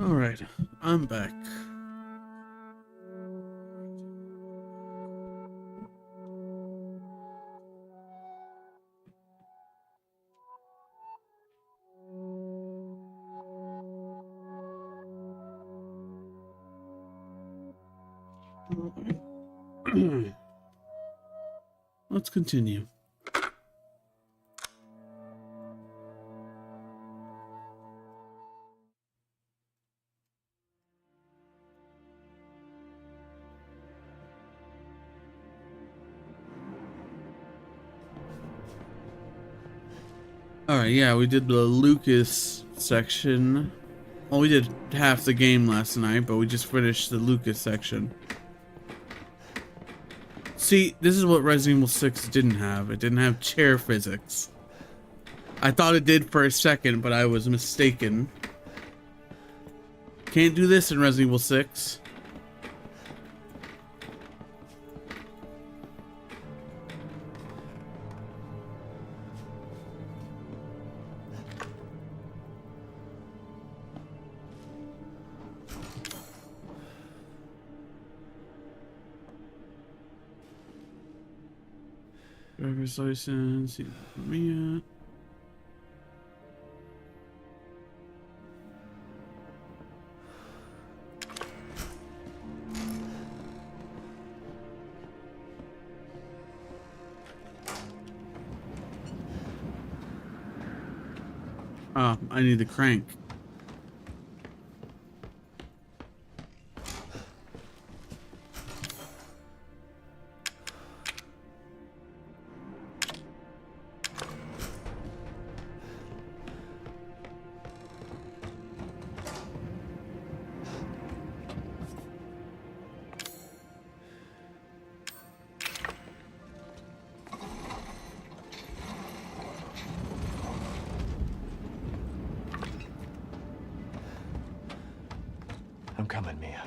Alright, I'm back. Let's continue. Alright, yeah, we did the Lucas section. Well, we did half the game last night, but we just finished the Lucas section. See, this is what Resident Evil 6 didn't have. It didn't have chair physics. I thought it did for a second, but I was mistaken. Can't do this in Resident Evil 6. Driver's license, Mia. Oh, I need the crank. I'm coming, Mia.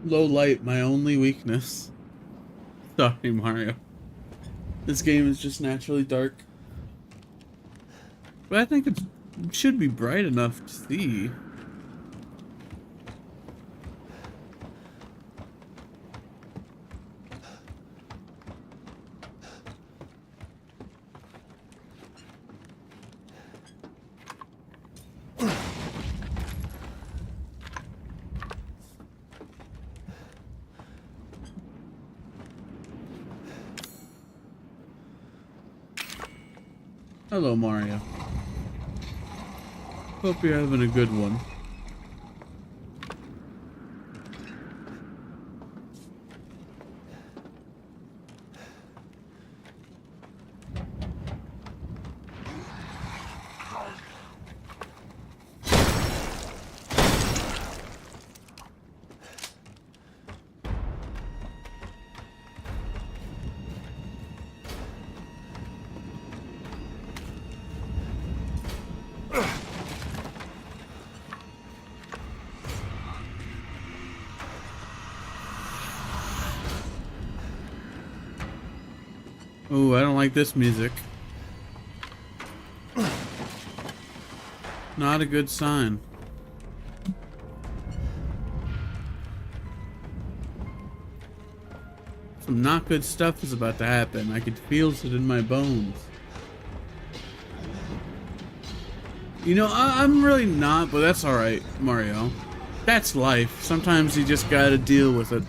Low light, my only weakness. Sorry, Mario. This game is just naturally dark. But I think it should be bright enough to see. Hello, Mario. Hope you're having a good one. Ooh, I don't like this music. Not a good sign. Some not good stuff is about to happen. I could feel it in my bones. You know, I'm really not, but that's alright, Mario. That's life. Sometimes you just gotta deal with it.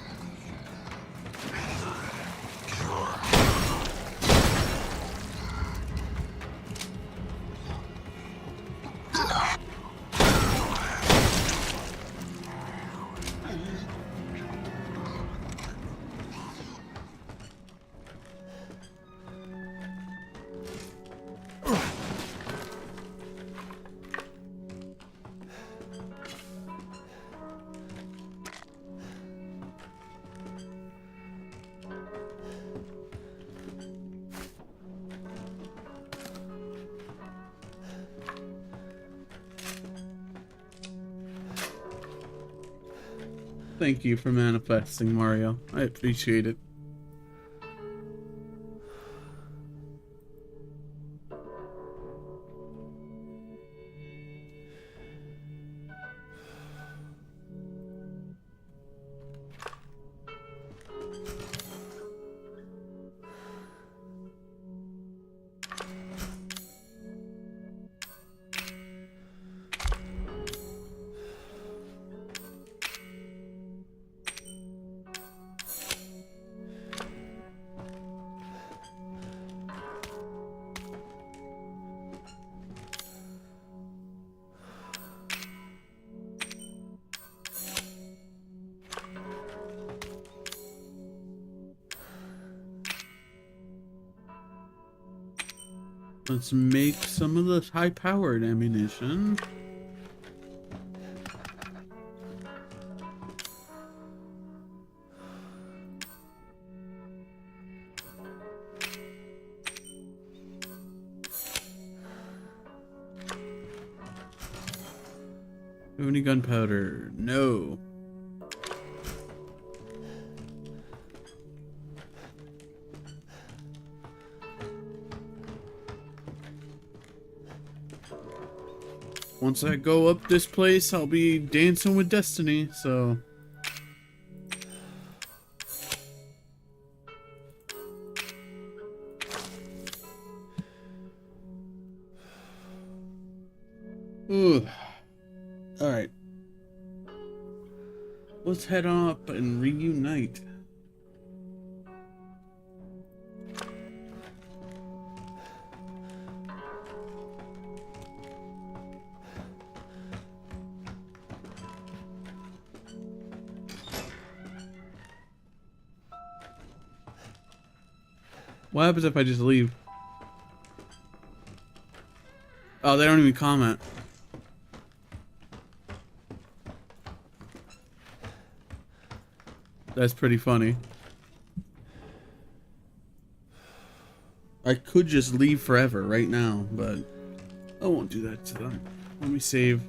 Thank you for manifesting, Mario. I appreciate it. Let's make some of the high-powered ammunition. Have any gunpowder? No. Once I go up this place, I'll be dancing with destiny, so... Ooh. Alright. Let's head on up and reunite. What happens if I just leave? Oh, they don't even comment. That's pretty funny. I could just leave forever right now, but I won't do that to them. Let me save.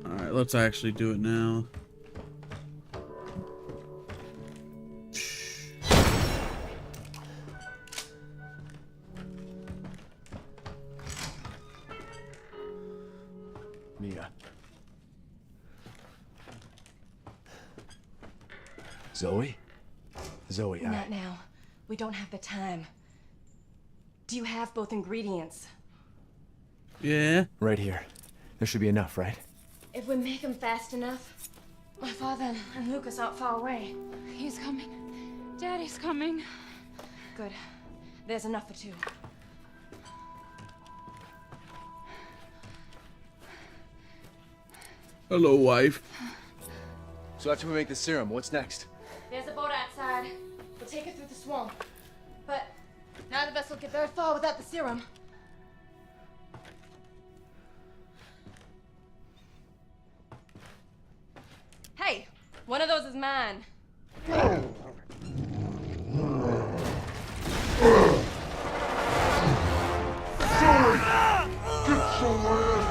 Alright, let's actually do it now. Mia. Zoe? Zoe, Not now. We don't have the time. Do you have both ingredients? Yeah. Right here. There should be enough, right? If we make them fast enough, my father and Lucas aren't far away. He's coming. Daddy's coming. Good. There's enough for two. Hello, wife. So after we make the serum, what's next? There's a boat outside. We'll take it through the swamp. But none of us will get very far without the serum. Hey, one of those is mine. Get your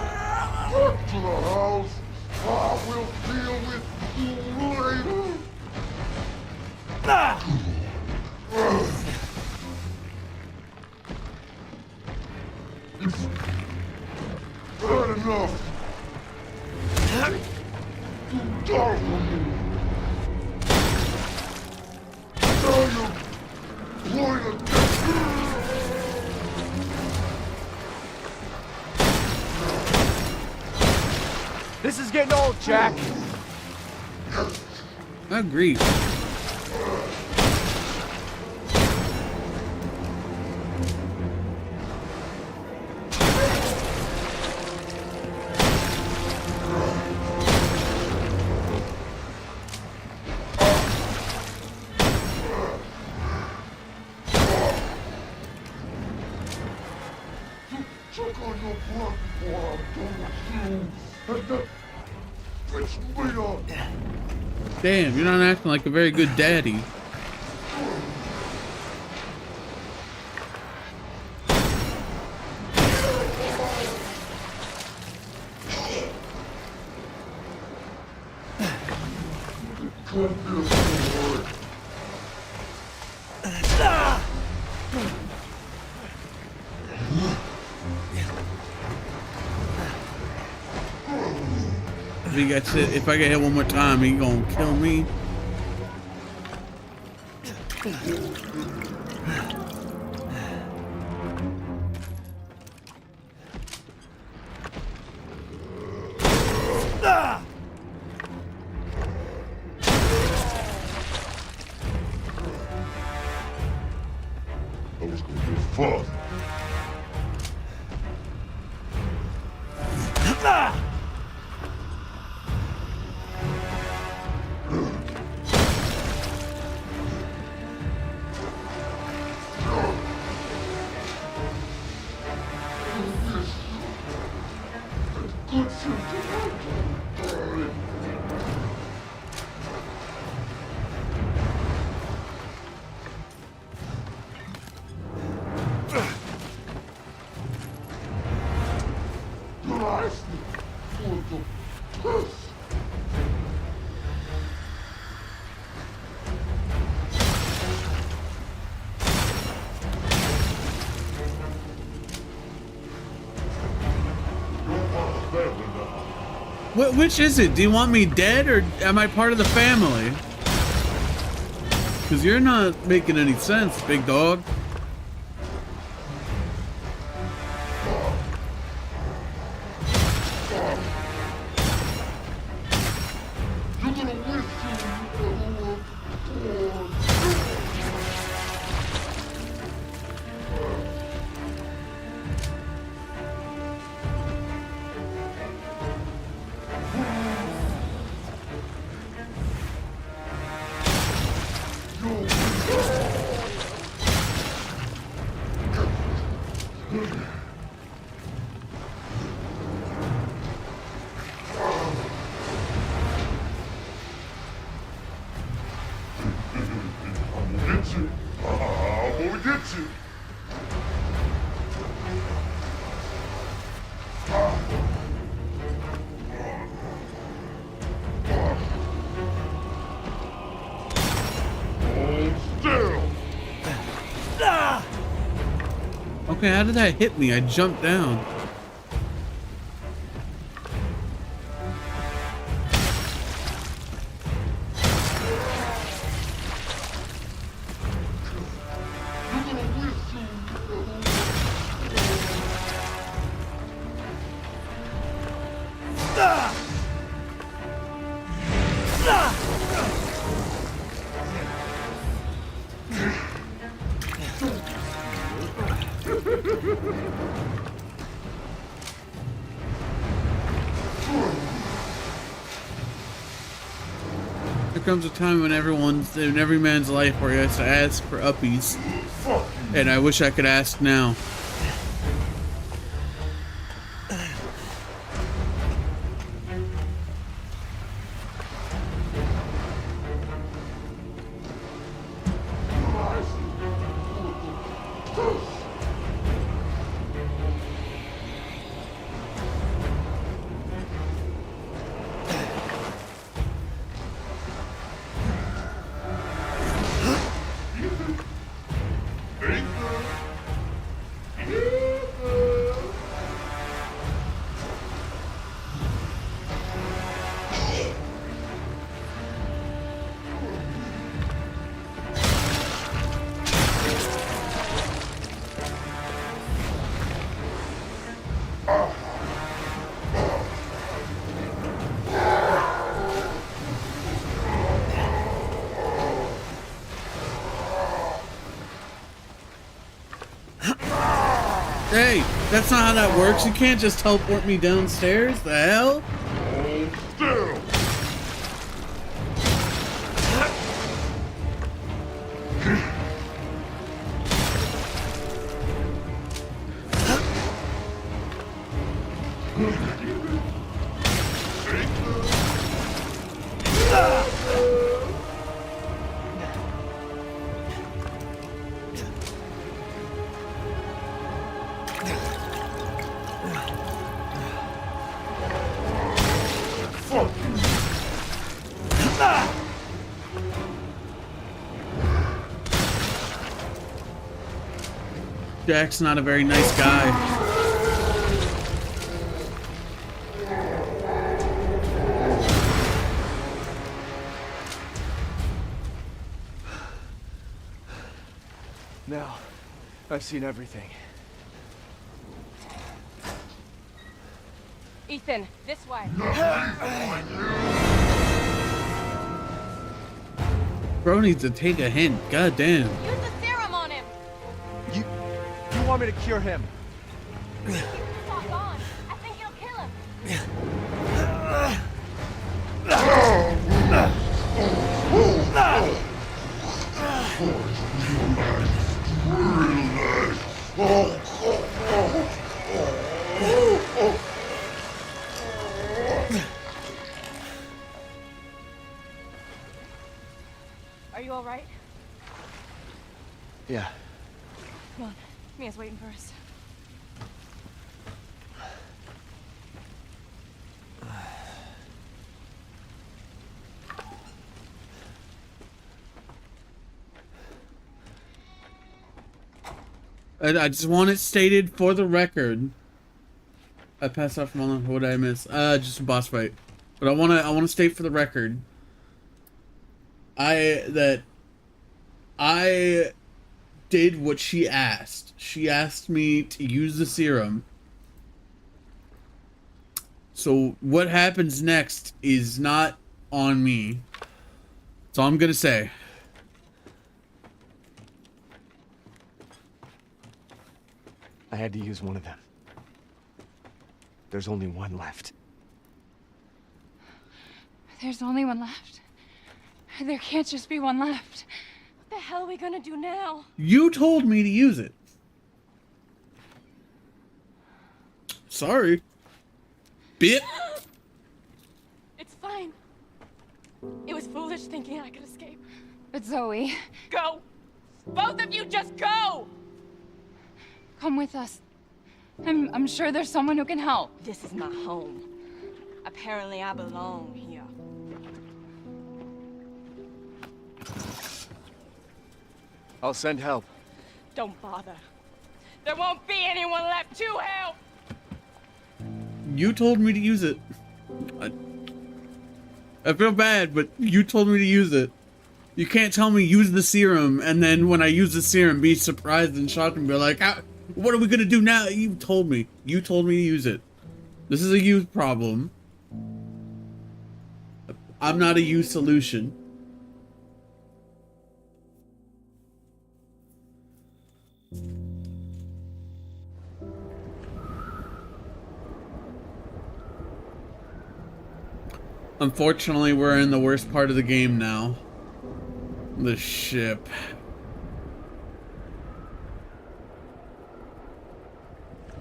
ass back to the house. I will deal with you later. It's bad enough. You die for me. Now you're playing a This is getting old, Jack. I agree. Check on your blood before I'm done with you. And then fix me up. Damn, you're not acting like a very good daddy. Come here, boy. If he gets hit, if I get hit one more time, he gonna kill me. That was gonna be fun. Good shit. Nice. For the piss. Which is it? Do you want me dead or am I part of the family? Because you're not making any sense, big dog. You're gonna wish you never were born. Get you. I'm gonna get you. Hold still. Okay, how did that hit me? I jumped down. You're gonna wish you never There comes a time in every man's life where he has to ask for uppies. fuck you. And I wish I could ask now. Hey, that's not how that works. You can't just teleport me downstairs. The hell? Hold still. Jack's not a very nice guy. Now, I've seen everything. Ethan, this way. Bro needs to take a hint. God damn. Use the serum on him. You want me to cure him? He's not gone. I think you'll kill him. Are you all right? Yeah. Come on. Mia's waiting for us. I just want it stated for the record. I passed out from all. What did I miss? Just a boss fight. But I wanna state for the record. I did what she asked. She asked me to use the serum. So what happens next is not on me. That's all I'm gonna say. I had to use one of them. There's only one left. There's only one left. There can't just be one left. What the hell are we gonna do now? You told me to use it. Sorry. Bit. It's fine. It was foolish thinking I could escape. But Zoe... Go! Both of you just go! Come with us. I'm sure there's someone who can help. This is my home. Apparently I belong here. I'll send help. Don't bother. There won't be anyone left to help! You told me to use it. I feel bad, but you told me to use it. You can't tell me use the serum, and then when I use the serum, be surprised and shocked and be like, what are we gonna do now? You told me. You told me to use it. This is a you problem. I'm not a you solution. Unfortunately, we're in the worst part of the game now. The ship.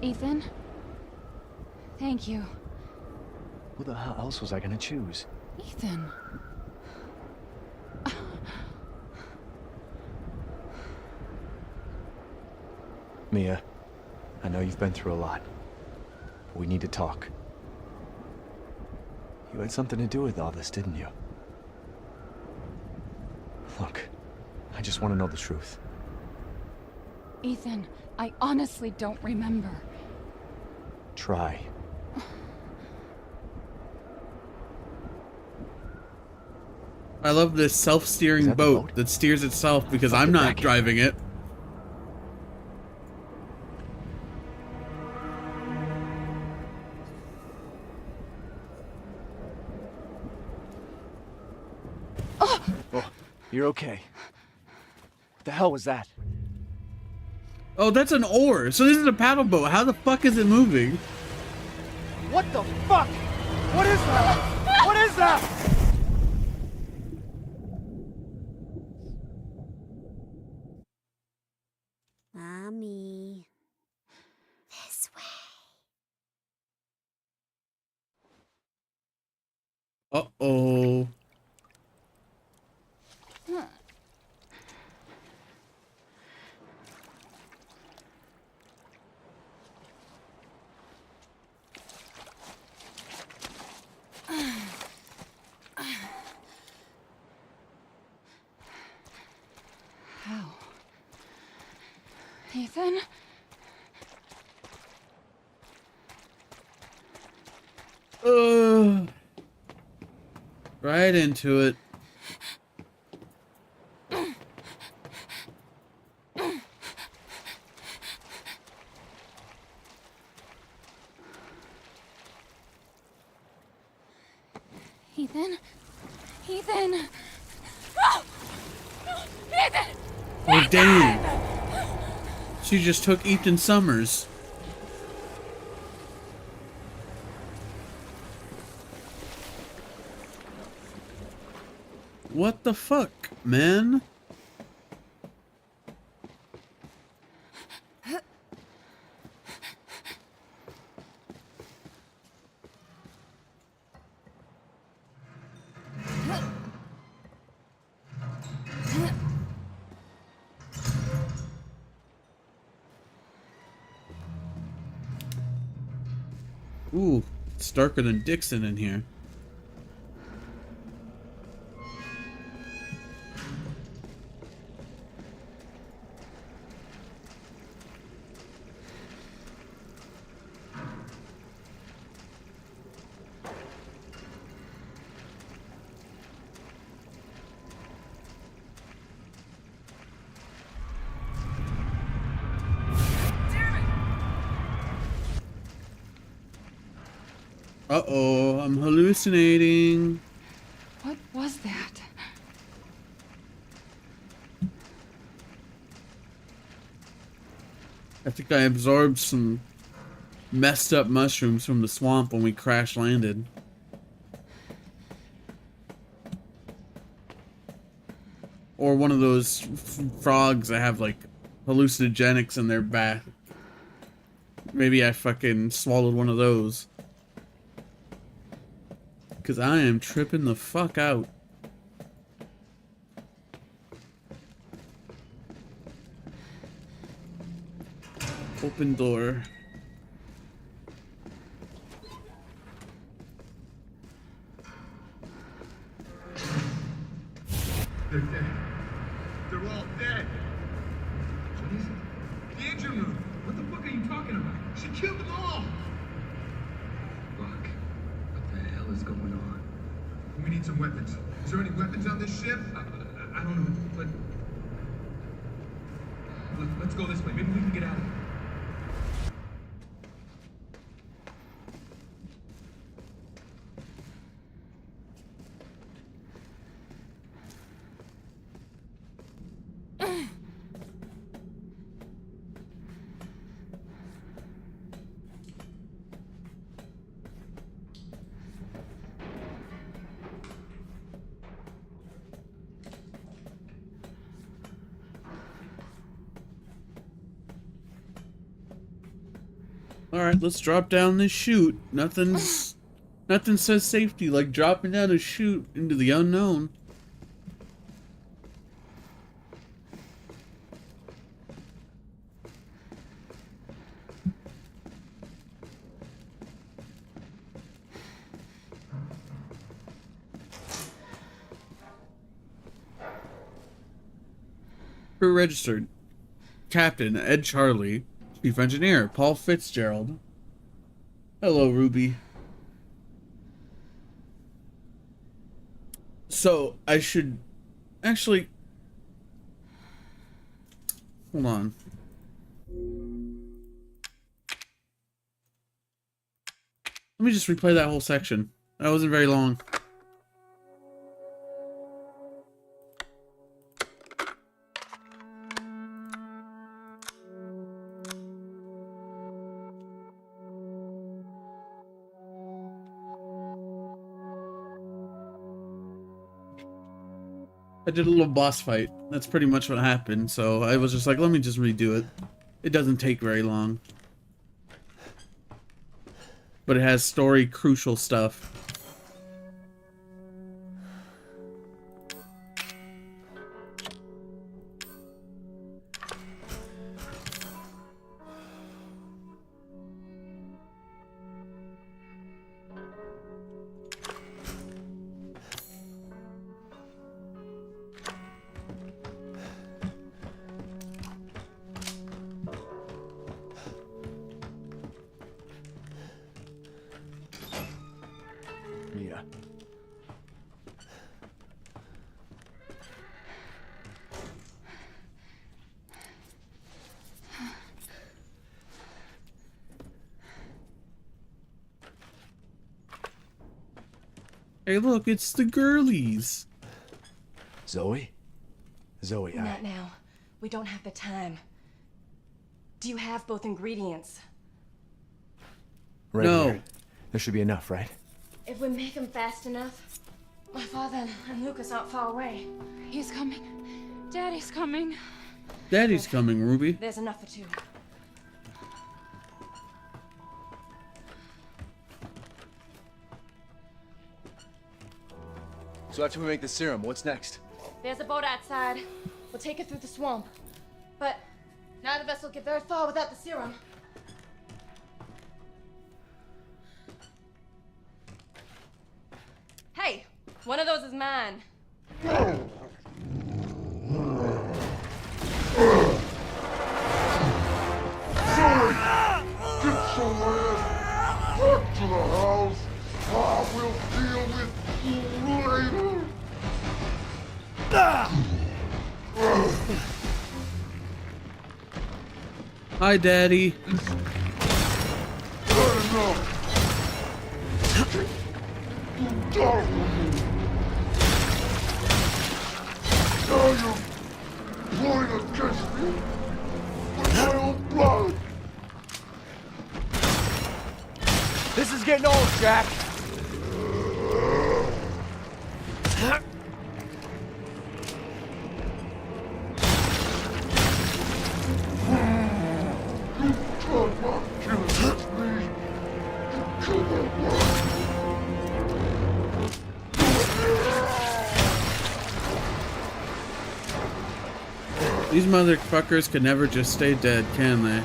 Ethan? Thank you. Who the hell else was I gonna choose? Ethan. Mia, I know you've been through a lot. But we need to talk. You had something to do with all this, didn't you? Look, I just want to know the truth. Ethan, I honestly don't remember. Try. I love this self-steering the boat boat that steers itself because Fuck I'm it, not back it. driving it. Oh, you're okay. What the hell was that? Oh, that's an oar. So this is a paddle boat. How the fuck is it moving? What the fuck? What is that? What is that? Mommy. This way. Uh-oh. How? Ethan? Right into it. Ethan? Ethan! Oh! Ethan! Oh, damn. She just took Ethan Summers. What the fuck, man? Ooh, it's darker than Dixon in here. Uh-oh, I'm hallucinating. What was that? I think I absorbed some messed up mushrooms from the swamp when we crash landed. Or one of those frogs that have like hallucinogenics in their back. Maybe I fucking swallowed one of those. Cause I am tripping the fuck out. Open door. They're dead. They're all dead. What is it? The engine room. What the fuck are you talking about? She killed them all. Fuck. What the hell is going on? We need some weapons. Is there any weapons on this ship? I don't know, but... Let's go this way. Maybe we can get out of here. Alright, let's drop down this chute. Nothing says safety like dropping down a chute into the unknown. Crew registered. Captain Ed Charlie. Chief Engineer Paul Fitzgerald. Hello, Ruby. So, I should actually... Hold on. Let me just replay that whole section. That wasn't very long. I did a little boss fight. That's pretty much what happened. So I was just like, let me just redo it. It doesn't take very long. But it has story crucial stuff. Mia. Hey, look, it's the girlies. Zoe? Zoe, Not now. We don't have the time. Do you have both ingredients? Right No. here. There should be enough, right? If we make him fast enough, my father and Lucas aren't far away. He's coming. Daddy's coming. Daddy's coming, Ruby. There's enough for two. So after we make the serum, what's next? There's a boat outside. We'll take it through the swamp. But none of us will get very far without the serum. Hey, one of those is mine. Get your ass back to the house. I will deal with you later. Hi, Daddy. Good enough. Done. Now you're pulling against me with my own blood. This is getting old, Jack. These motherfuckers can never just stay dead, can they?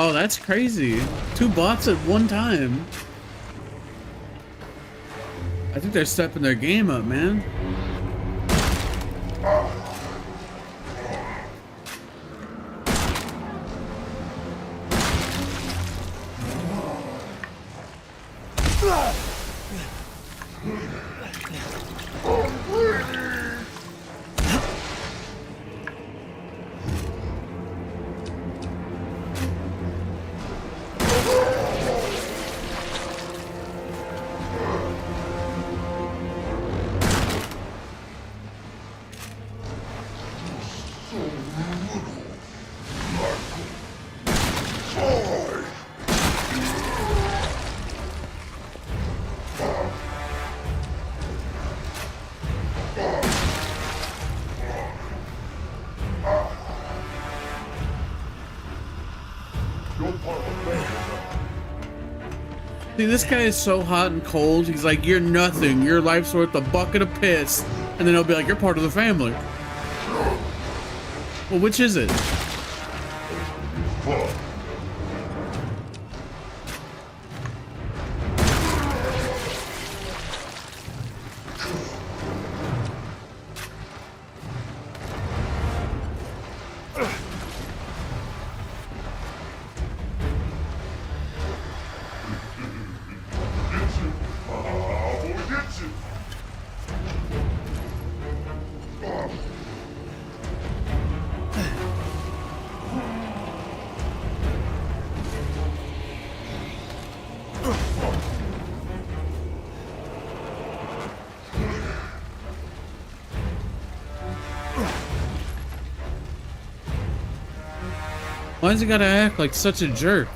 Oh, that's crazy. 2 bots at one time. I think they're stepping their game up, man. See, this guy is so hot and cold. He's like, you're nothing. Your life's worth a bucket of piss. And then he'll be like, you're part of the family. Well, which is it? Why's he gotta act like such a jerk?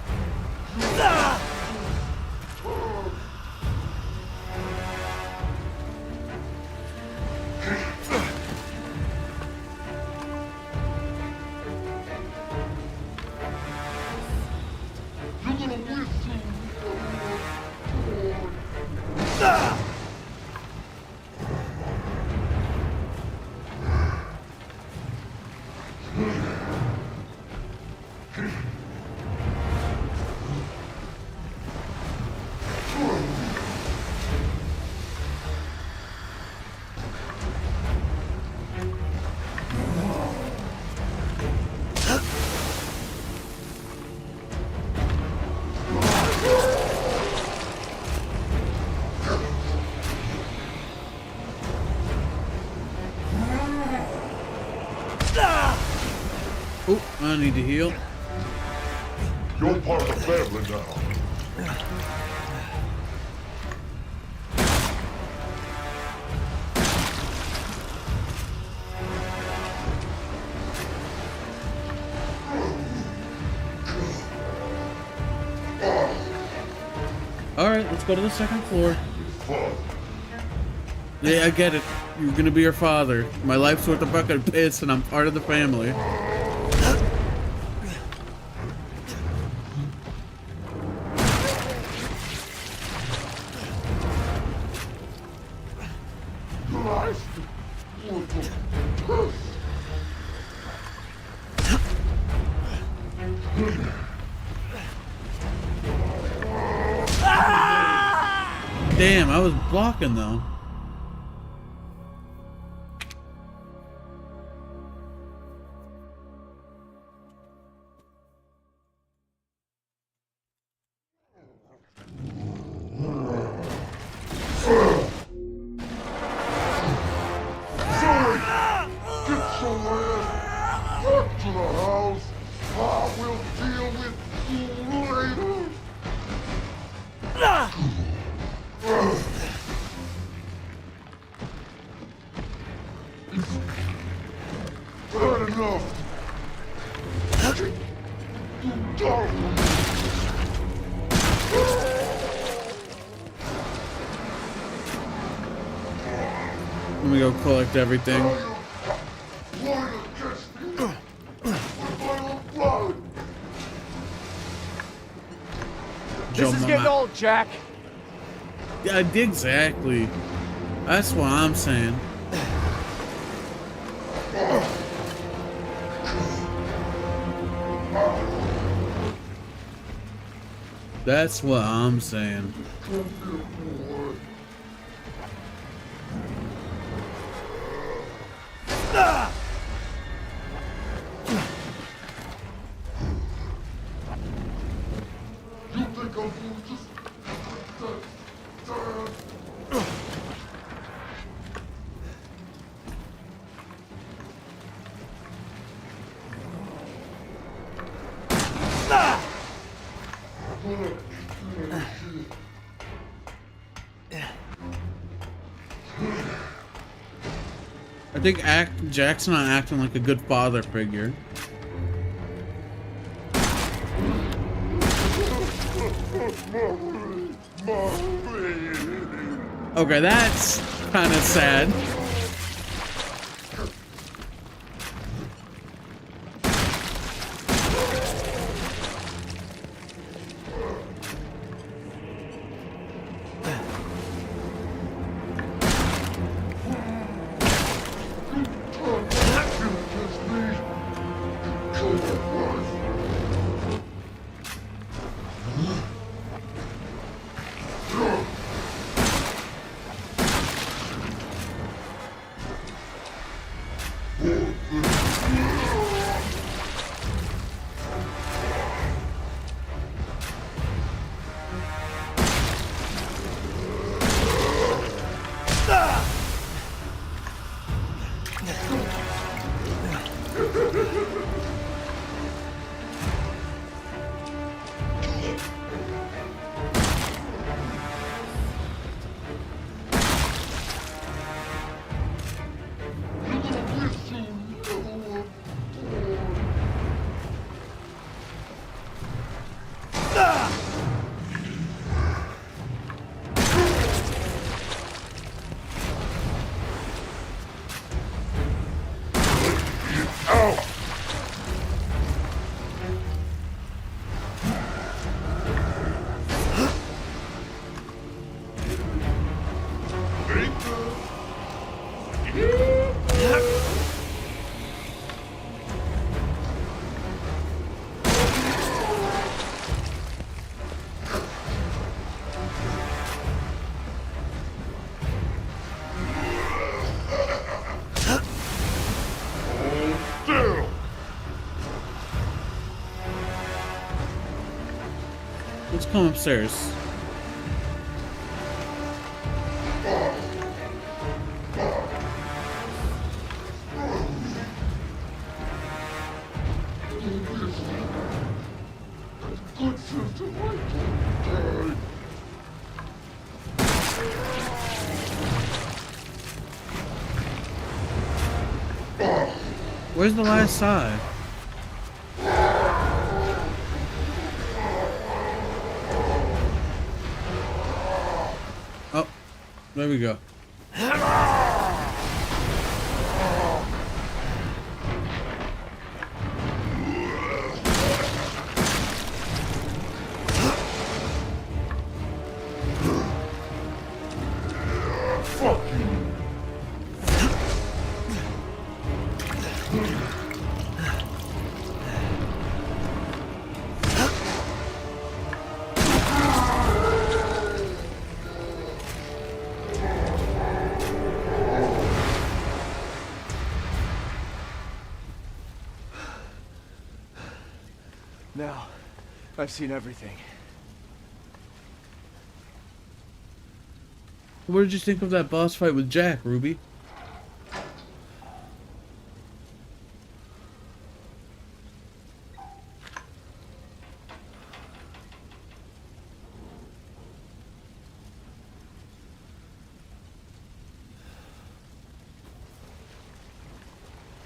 Oh, I need to heal. You're part of the family now. Alright, let's go to the second floor. Yeah, I get it. You're gonna be your father. My life's worth a bucket of piss and I'm part of the family. Damn, I was blocking though. Let me go collect everything. This is getting old, Jack. Yeah, exactly. That's what I'm saying. That's what I'm saying. I think Jack's not acting like a good father figure. Okay, that's kind of sad. Come upstairs. Where's the last side? Oh, there we go. Now, I've seen everything. What did you think of that boss fight with Jack, Ruby?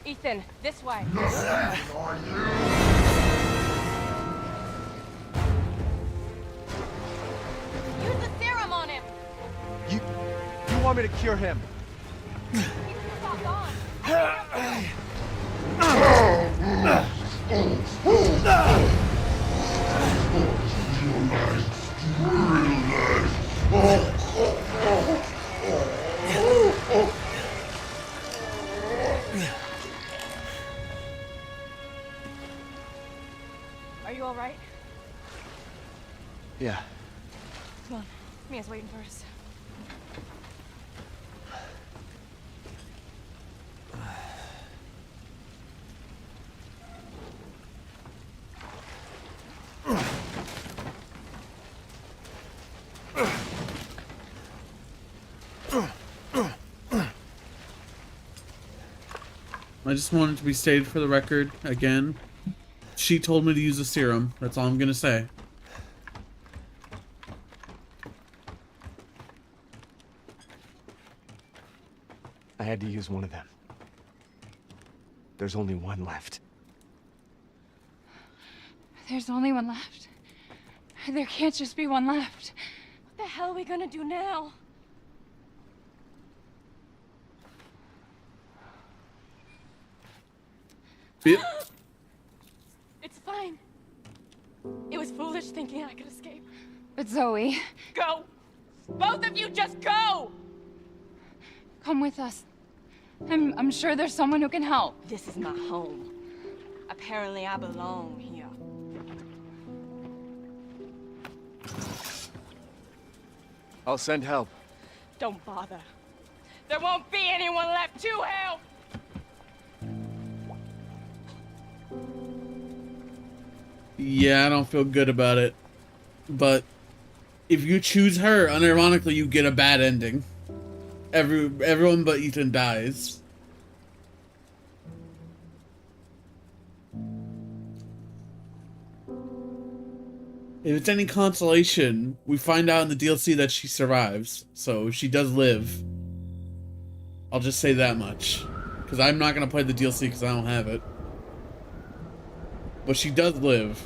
Ethan, this way. Use the serum on him. You want me to cure him? He's all gone. Are you all right? Yeah. Come on. Mia's waiting for us. I just wanted to be stated for the record again. She told me to use the serum. That's all I'm gonna say. I had to use one of them. There's only one left. There's only one left. There can't just be one left. What the hell are we gonna do now? It's fine. It was foolish thinking I could escape. But Zoe, Go! Both of you just go! come with us. I'm sure there's someone who can help. This is my home. Apparently I belong here. I'll send help. Don't bother. There won't be anyone left to help! Yeah, I don't feel good about it. But if you choose her, unironically, you get a bad ending. Everyone but Ethan dies. If it's any consolation, we find out in the DLC that she survives. So she does live. I'll just say that much. Because I'm not going to play the DLC because I don't have it. But she does live.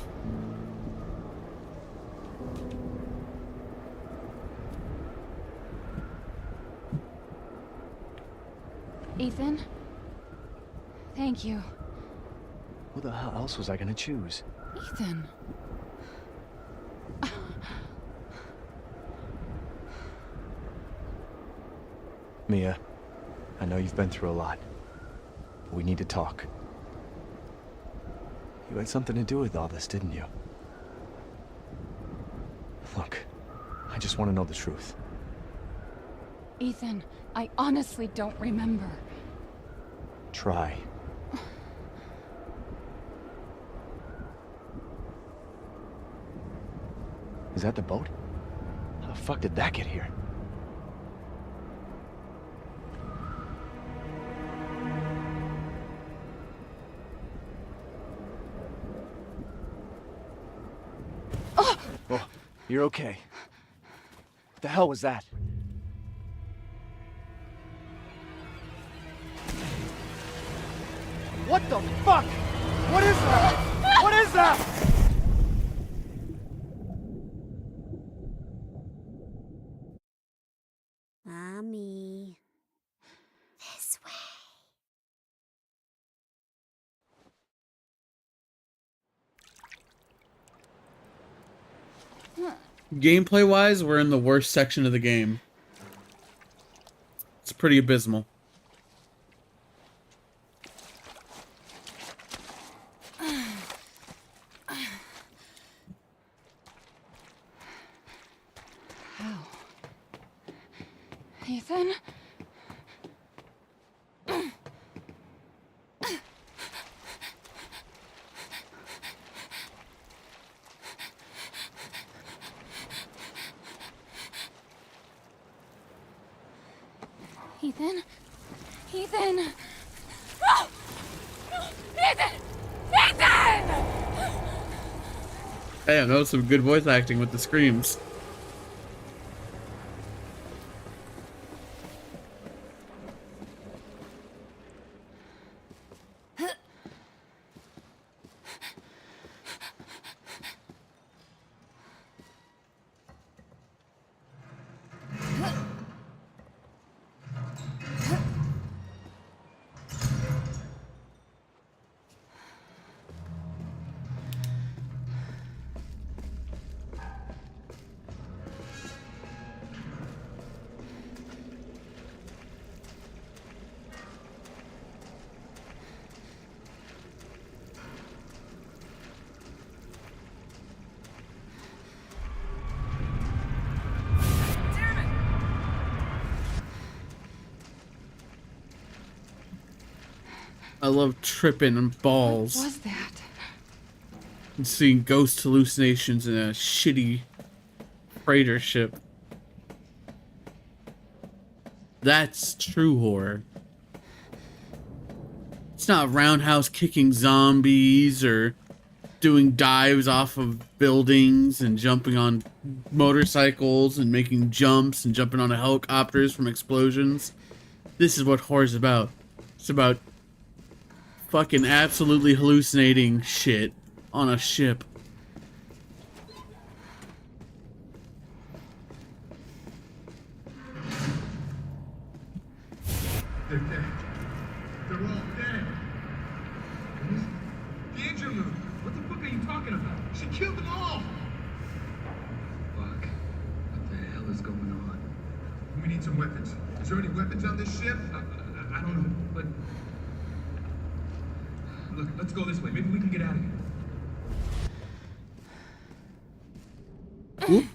Ethan, thank you. Who the hell else was I gonna choose? Ethan. Mia, I know you've been through a lot. We need to talk. You had something to do with all this, didn't you? Look, I just want to know the truth. Ethan, I honestly don't remember. Try. Is that the boat? How the fuck did that get here? Oh, you're okay. What the hell was that? What the fuck? What is that? What is that? Mommy. This way. Gameplay wise, we're in the worst section of the game. It's pretty abysmal. Ethan? Ethan? Ethan! Oh! Ethan! Ethan! Hey, I know some good voice acting with the screams. I love tripping on balls. What was that? And seeing ghost hallucinations in a shitty freighter ship. That's true horror. It's not roundhouse kicking zombies or doing dives off of buildings and jumping on motorcycles and making jumps and jumping on helicopters from explosions. This is what horror's about. It's about fucking absolutely hallucinating shit on a ship. They're dead. They're all dead. The engine room. What the fuck are you talking about? She killed them all. Fuck. What the hell is going on? We need some weapons. Is there any weapons on this ship? I don't know, but... Look, let's go this way. Maybe we can get out of here. Oop.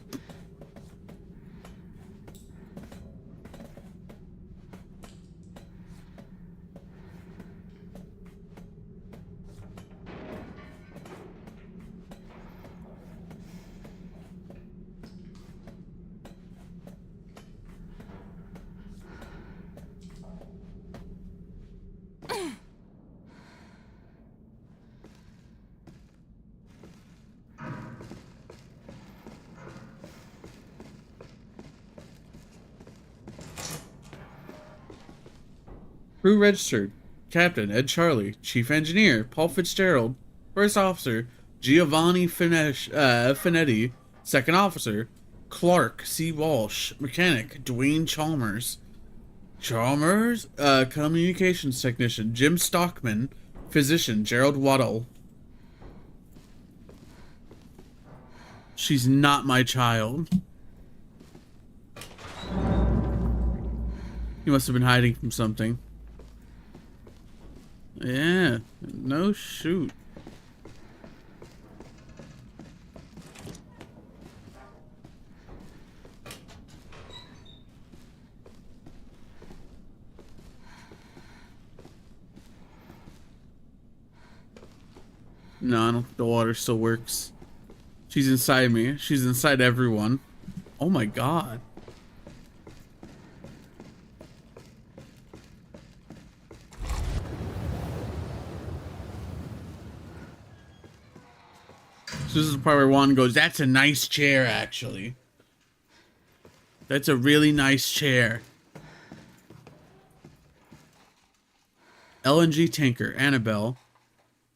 Crew registered: Captain Ed Charlie, Chief Engineer Paul Fitzgerald, First Officer Giovanni Finetti, Second Officer Clark C. Walsh, Mechanic Dwayne Chalmers, Communications Technician Jim Stockman, Physician Gerald Waddell. She's not my child. He must have been hiding from something. Yeah, no shoot. No, I don't think the water still works. She's inside me. She's inside everyone. Oh my god. So this is the part where Juan goes, that's a nice chair, actually. That's a really nice chair. LNG tanker, Annabelle.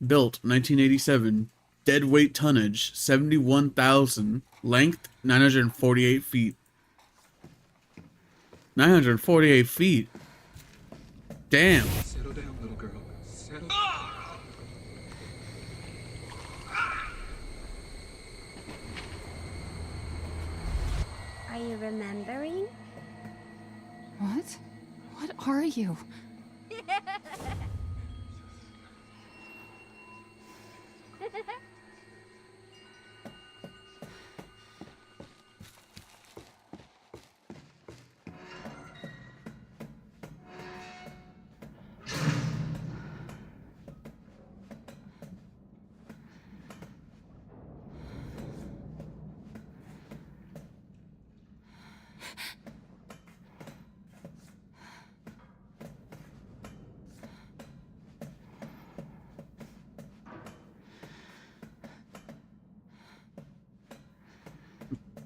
Built, 1987. Dead weight tonnage, 71,000. Length, 948 feet. 948 feet. Damn. Settle down, little girl. Settle. Are you remembering? What? What are you?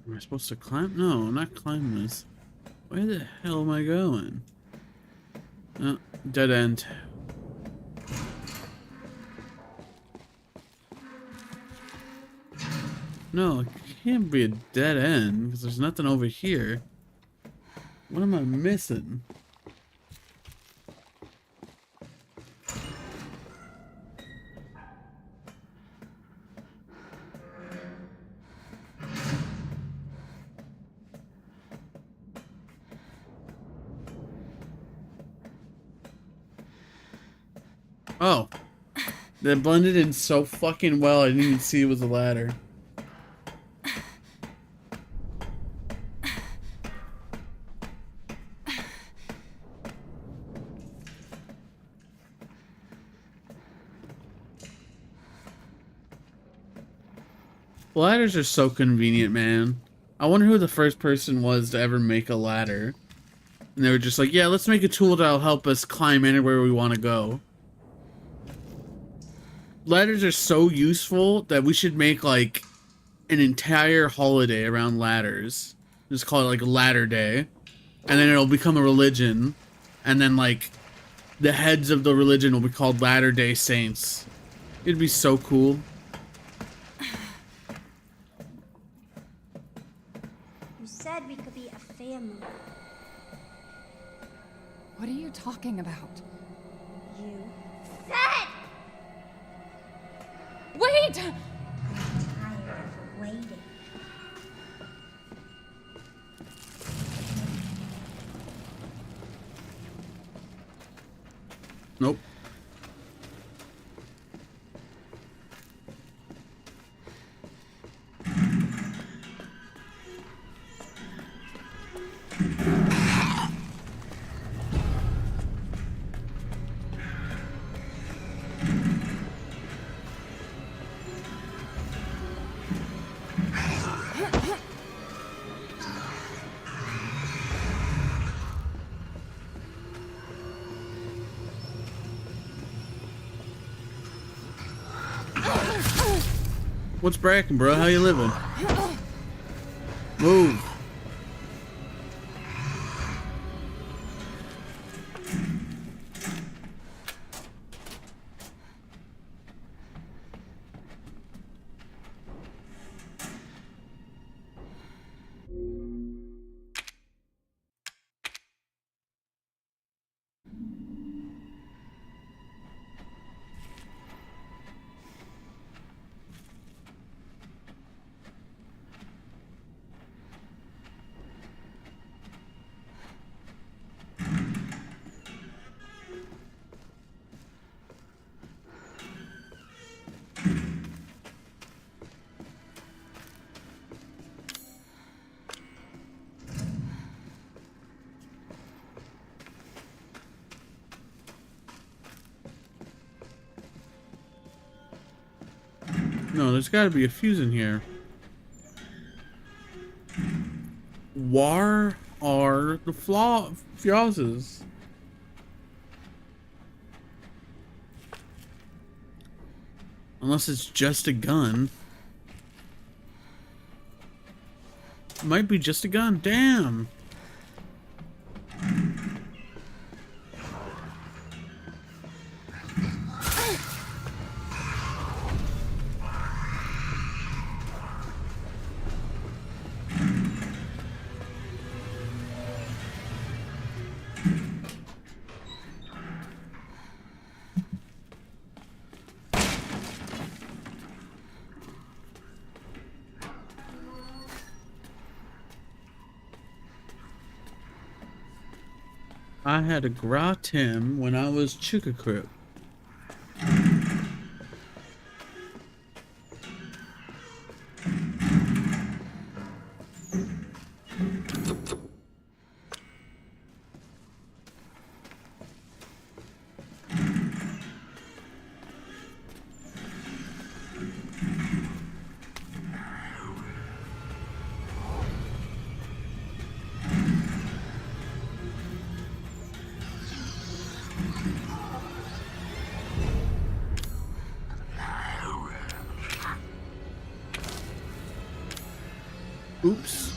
Am I supposed to climb? No, I'm not climbing this. Where the hell am I going? Oh, dead end. No, it can't be a dead end because there's nothing over here. What am I missing? Oh, that blended in so fucking well. I didn't even see it was a ladder. Ladders are so convenient, man. I wonder who the first person was to ever make a ladder. And they were just like, yeah, let's make a tool that'll help us climb anywhere we want to go. Ladders are so useful that we should make, like, an entire holiday around ladders. Just call it, like, Ladder Day. And then it'll become a religion. And then, like, the heads of the religion will be called Latter Day Saints. It'd be so cool. You said we could be a family. What are you talking about? You said! Wait! I'm tired of waiting. Nope. What's bracking, bro? How you living? Move. No, there's gotta be a fuse in here. Where are the fuses? Unless it's just a gun. It might be just a gun. Damn. I had a gratin when I was Chickacrip. Oops.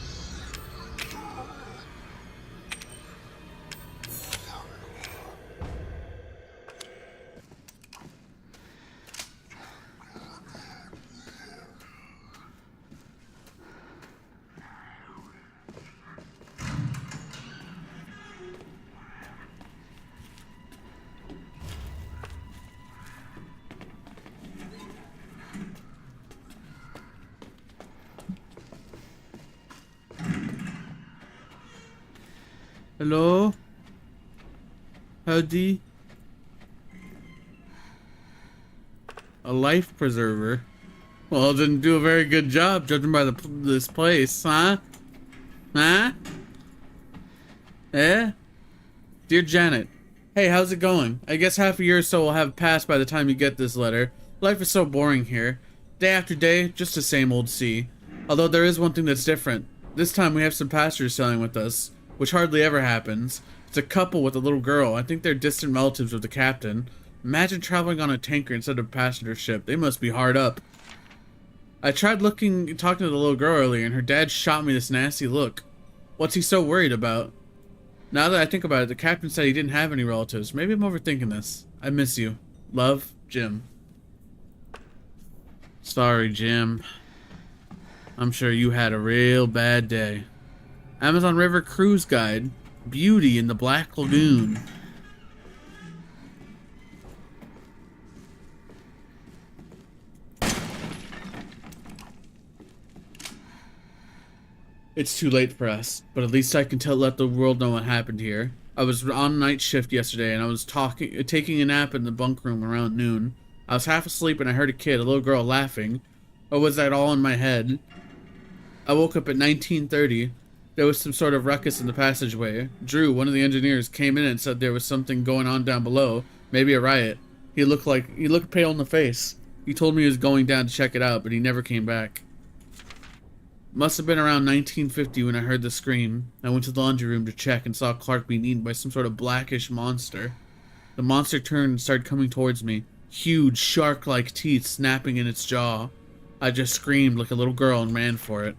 Hello? Howdy? A life preserver? Well, it didn't do a very good job judging by this place, huh? Huh? Eh? Dear Janet, hey, how's it going? I guess half a year or so will have passed by the time you get this letter. Life is so boring here. Day after day, just the same old sea. Although there is one thing that's different. This time we have some passengers sailing with us, which hardly ever happens. It's a couple with a little girl. I think they're distant relatives of the captain. Imagine traveling on a tanker instead of a passenger ship. They must be hard up. I tried talking to the little girl earlier, and her dad shot me this nasty look. What's he so worried about? Now that I think about it, the captain said he didn't have any relatives. Maybe I'm overthinking this. I miss you. Love, Jim. Sorry, Jim. I'm sure you had a real bad day. Amazon River Cruise Guide. Beauty in the Black Lagoon. It's too late for us, but at least I can let the world know what happened here. I was on night shift yesterday, and I was taking a nap in the bunk room around noon. I was half asleep, and I heard a little girl laughing. Or was that all in my head? I woke up at 19:30. There was some sort of ruckus in the passageway. Drew, one of the engineers, came in and said there was something going on down below. Maybe a riot. He looked pale in the face. He told me he was going down to check it out, but he never came back. Must have been around 1950 when I heard the scream. I went to the laundry room to check and saw Clark being eaten by some sort of blackish monster. The monster turned and started coming towards me. Huge, shark-like teeth snapping in its jaw. I just screamed like a little girl and ran for it.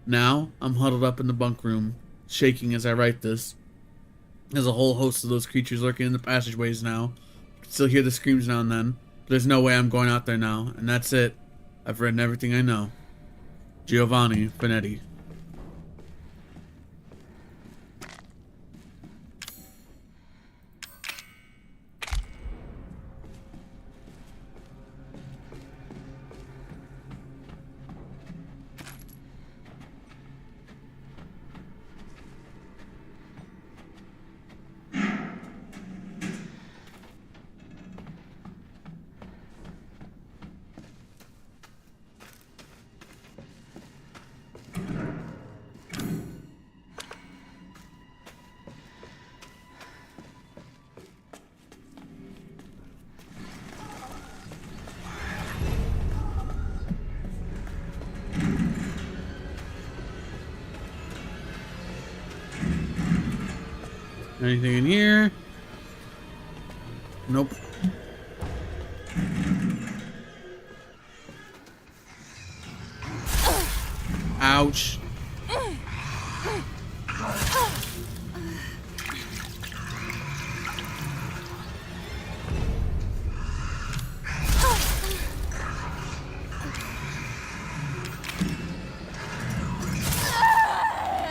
Now, I'm huddled up in the bunk room, shaking as I write this. There's a whole host of those creatures lurking in the passageways now. I can still hear the screams now and then, but there's no way I'm going out there now, and that's it. I've written everything I know. Giovanni Finetti. Anything in here? Nope. Ouch.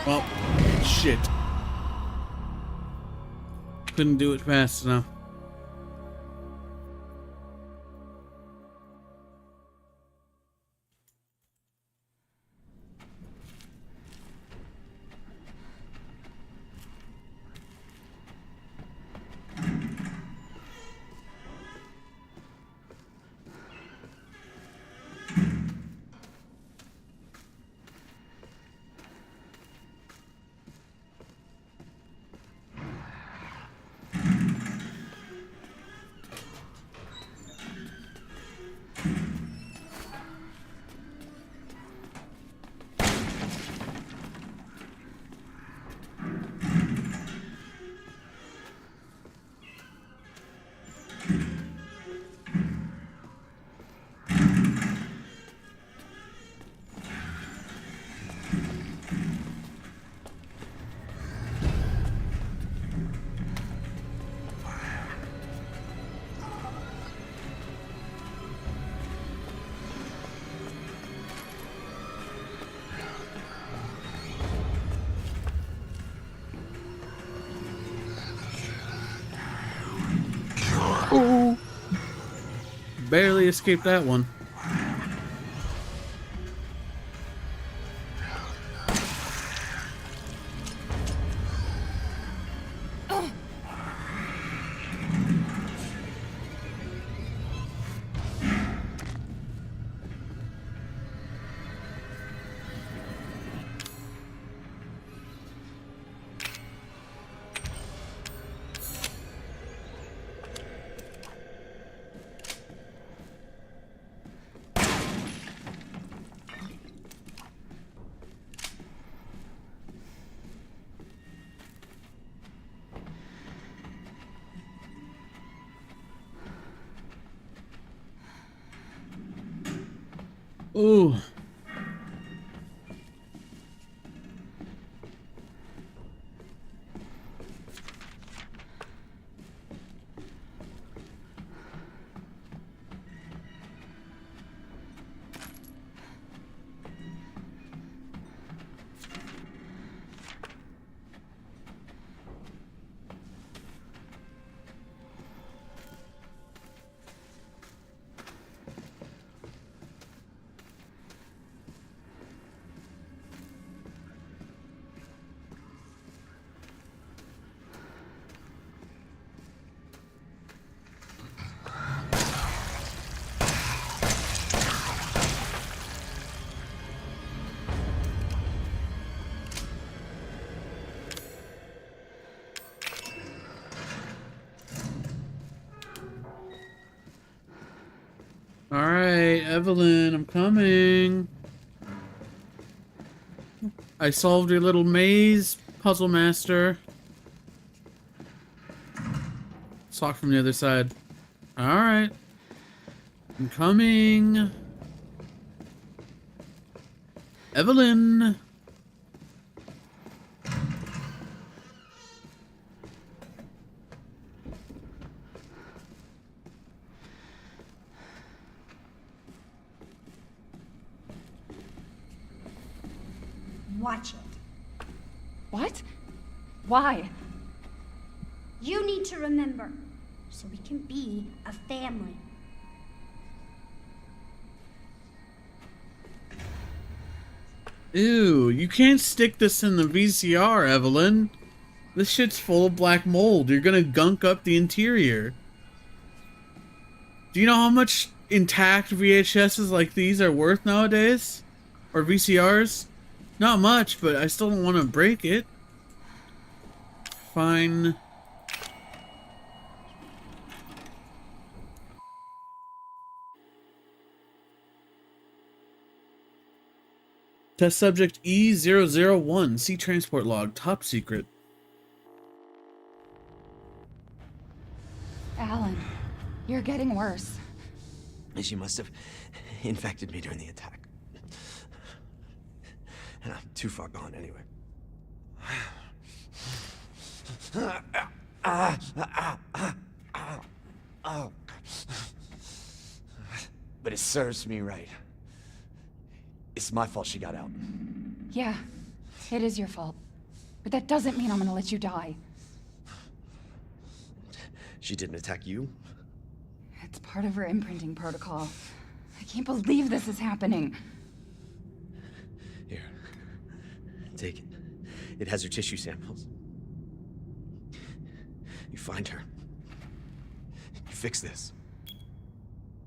Well, shit. Couldn't do it fast enough. Ooh. Barely escaped that one. Ooh. Alright, Evelyn, I'm coming. I solved your little maze, Puzzle Master. Let's talk from the other side. Alright. I'm coming. Evelyn. Watch it. What? Why? You need to remember, so we can be a family. Ew, you can't stick this in the VCR, Evelyn. This shit's full of black mold. You're gonna gunk up the interior. Do you know how much intact VHSs like these are worth nowadays? Or VCRs? Not much, but I still don't want to break it. Fine. Test subject E001. See transport log. Top secret. Alan, you're getting worse. She must have infected me during the attack. And I'm too far gone anyway. But it serves me right. It's my fault she got out. Yeah, it is your fault. But that doesn't mean I'm gonna let you die. She didn't attack you? It's part of her imprinting protocol. I can't believe this is happening. Here. Take it. It has her tissue samples. You find her. You fix this.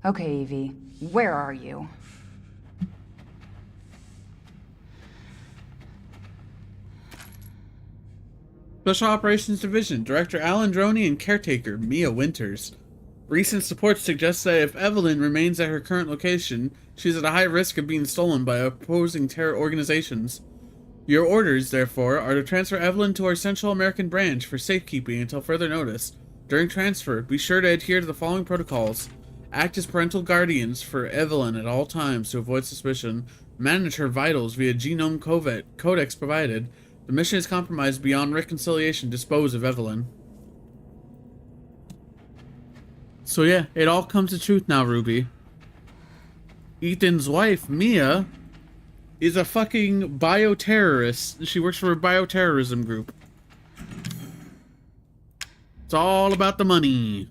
Okay, Evie. Where are you? Special Operations Division, Director Alan Droney and Caretaker Mia Winters. Recent support suggests that if Evelyn remains at her current location, she's at a high risk of being stolen by opposing terror organizations. Your orders, therefore, are to transfer Evelyn to our Central American branch for safekeeping until further notice. During transfer, be sure to adhere to the following protocols. Act as parental guardians for Evelyn at all times to avoid suspicion. Manage her vitals via genome codex provided. The mission is compromised beyond reconciliation. Dispose of Evelyn. So yeah, it all comes to truth now, Ruby. Ethan's wife, Mia, is a fucking bioterrorist. She works for a bioterrorism group. It's all about the money.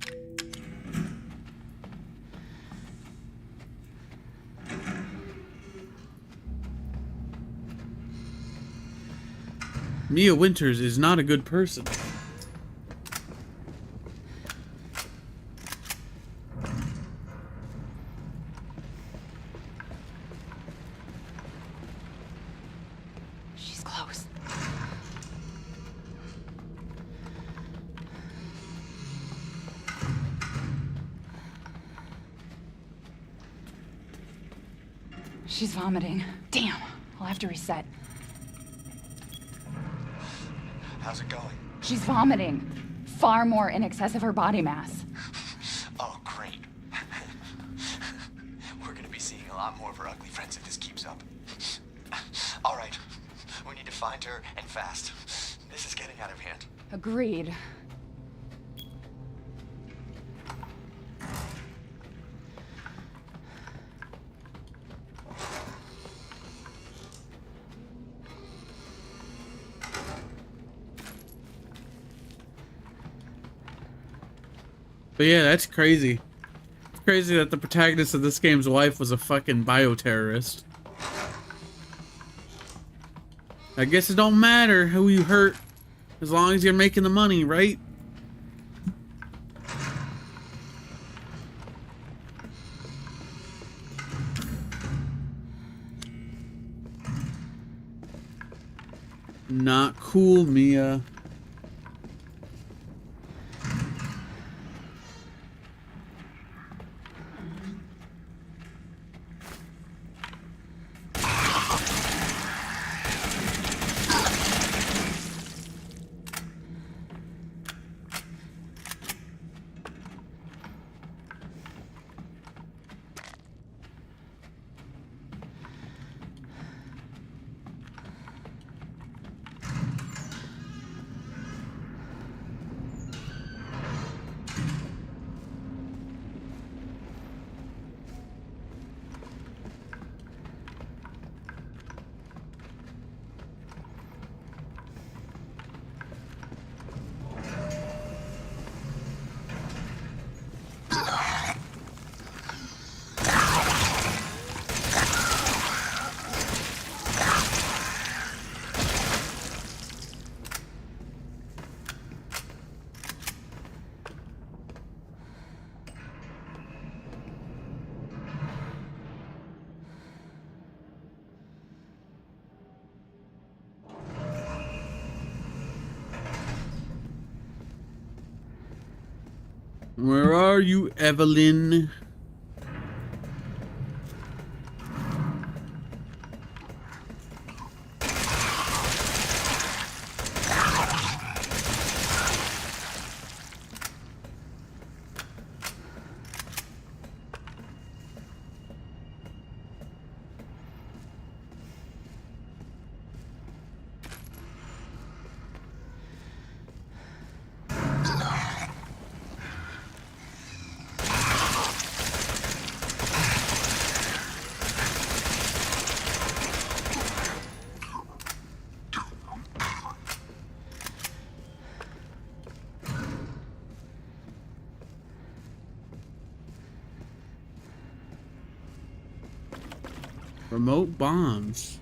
Mia Winters is not a good person. She's close. She's vomiting. Damn, I'll have to reset. How's it going? She's vomiting. Far more in excess of her body mass. Oh, great. We're gonna be seeing a lot more of her ugly friends if this keeps up. All right, we need to find her, and fast. This is getting out of hand. Agreed. But yeah, that's crazy. It's crazy that the protagonist of this game's wife was a fucking bioterrorist. I guess it don't matter who you hurt as long as you're making the money, right? Not cool, Mia. Where are you, Evelyn? Remote bombs.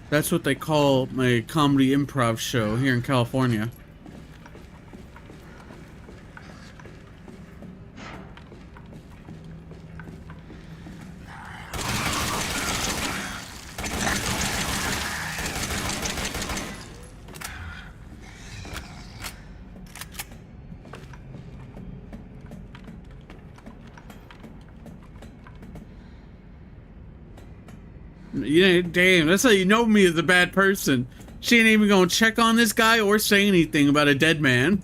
That's what they call my comedy improv show here in California. Yeah, damn, that's how you know me as a bad person. She ain't even gonna check on this guy or say anything about a dead man.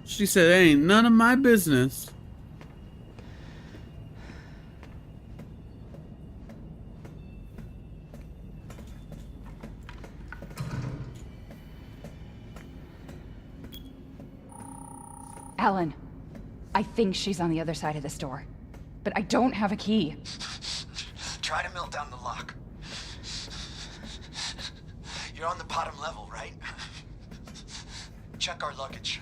She said, it ain't none of my business. Alan, I think she's on the other side of this door, but I don't have a key. Try to melt down the lock. You're on the bottom level, right? Check our luggage.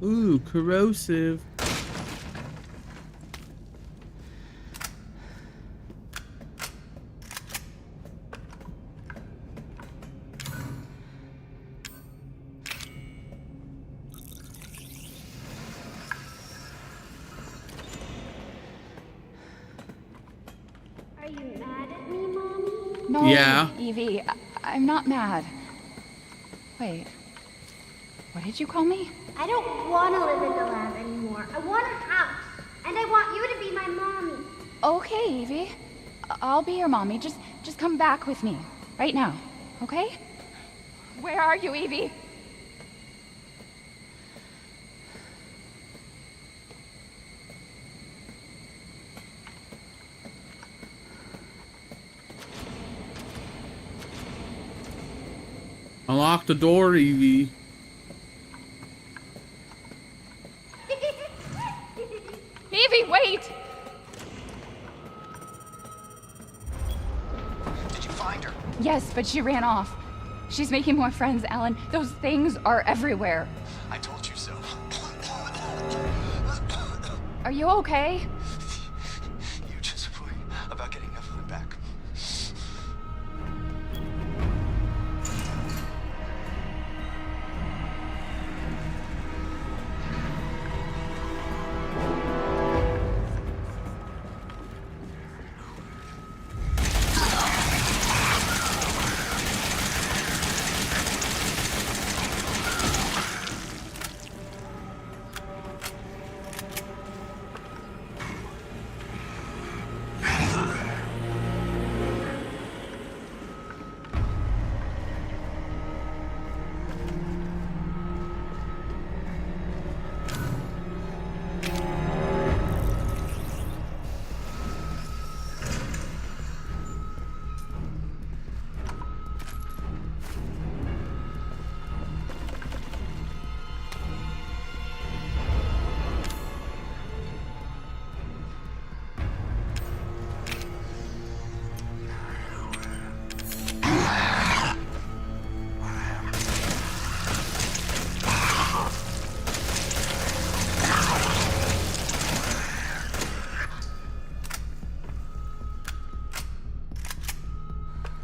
Ooh, corrosive. Are you mad at me, Mommy? No, Yeah. Evie, I'm not mad. Wait, what did you call me? I don't want to live in the lab anymore. I want a house. And I want you to be my mommy. Okay, Evie. I'll be your mommy. Just come back with me. Right now. Okay? Where are you, Evie? Unlock the door, Evie. Evie, wait! Did you find her? Yes, but she ran off. She's making more friends, Alan. Those things are everywhere. I told you so. Are you okay? You just worry about getting Evelyn back.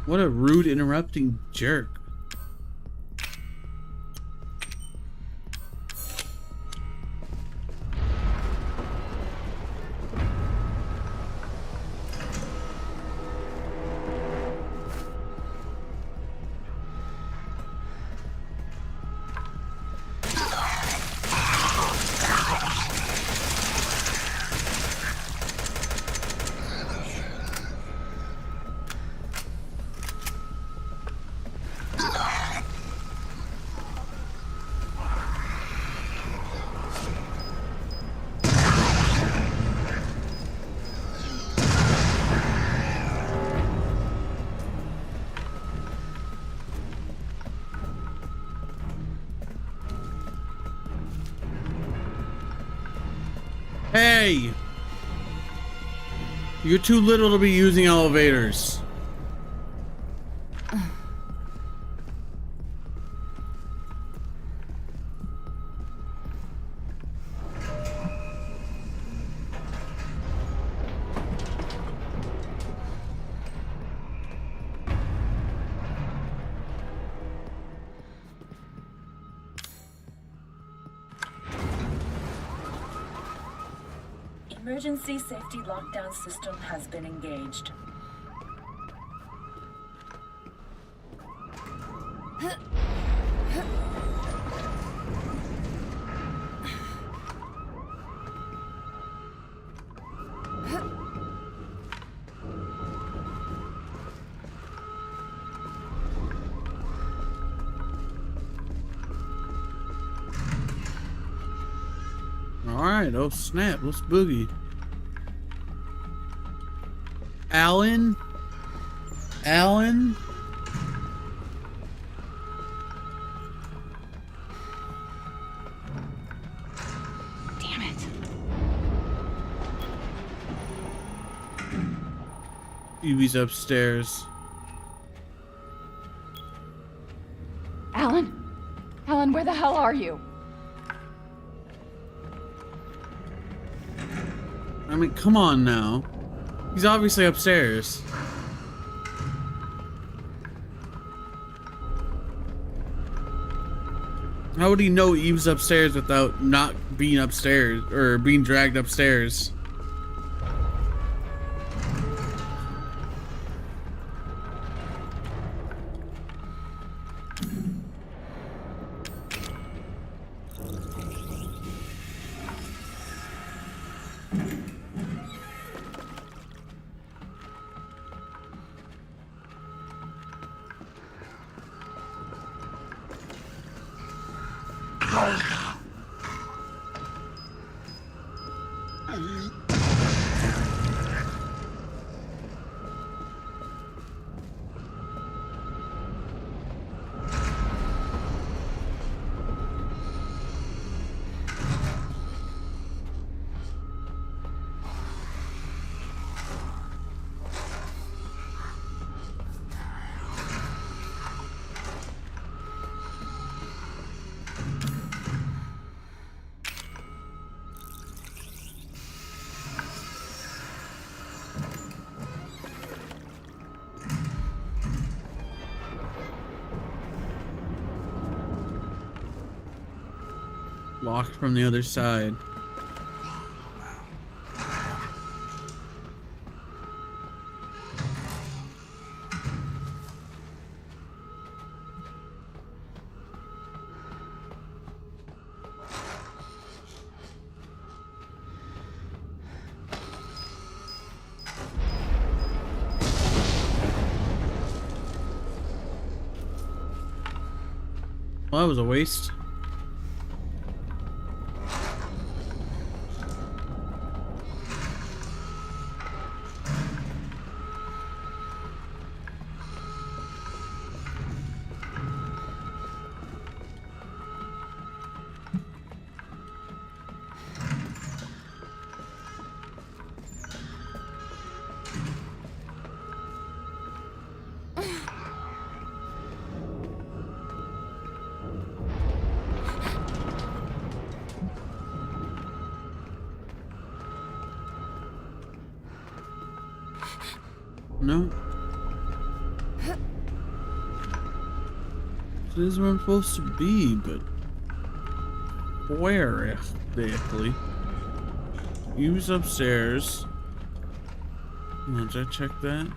What a rude, interrupting jerk. Hey! You're too little to be using elevators. Emergency safety lockdown system has been engaged. Alright, oh snap, let's boogie. Alan? Alan? Damn it. Evie's upstairs. Alan? Alan, where the hell are you? I mean, come on now. He's obviously upstairs. How would he know Eve's upstairs without not being upstairs or being dragged upstairs? Locked from the other side. Well, that was a waste. No. This is where I'm supposed to be, but where exactly? He was upstairs. Did I check that?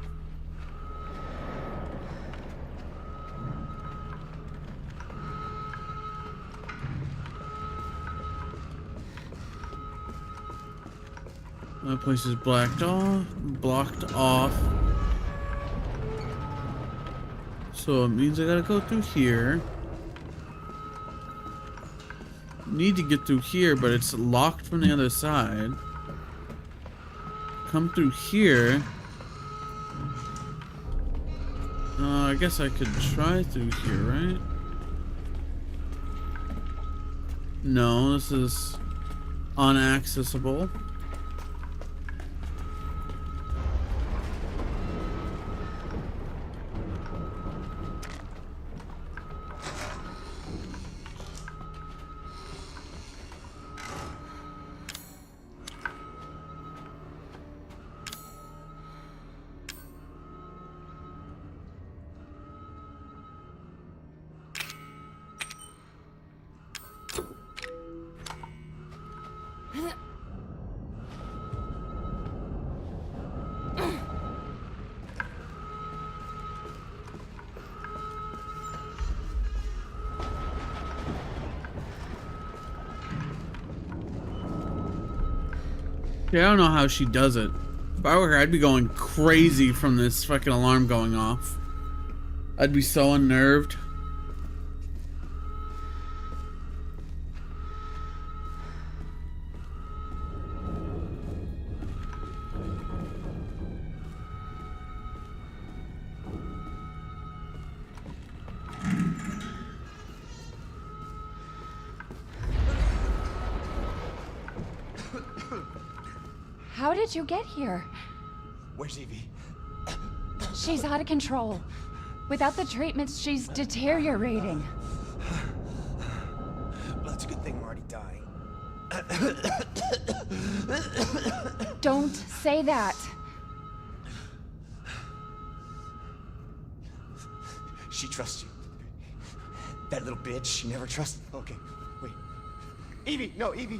That place is blocked off. So it means I gotta go through here. Need to get through here, but it's locked from the other side. Come through here. I guess I could try through here, right? No, this is Unaccessible. Yeah, I don't know how she does it. If I were her, I'd be going crazy from this fucking alarm going off. I'd be so unnerved. How did you get here? Where's Evie? She's out of control. Without the treatments, she's deteriorating. Well, it's a good thing I'm already dying. Don't say that. She trusts you. That little bitch, she never trusted. Okay, wait. Evie, no, Evie.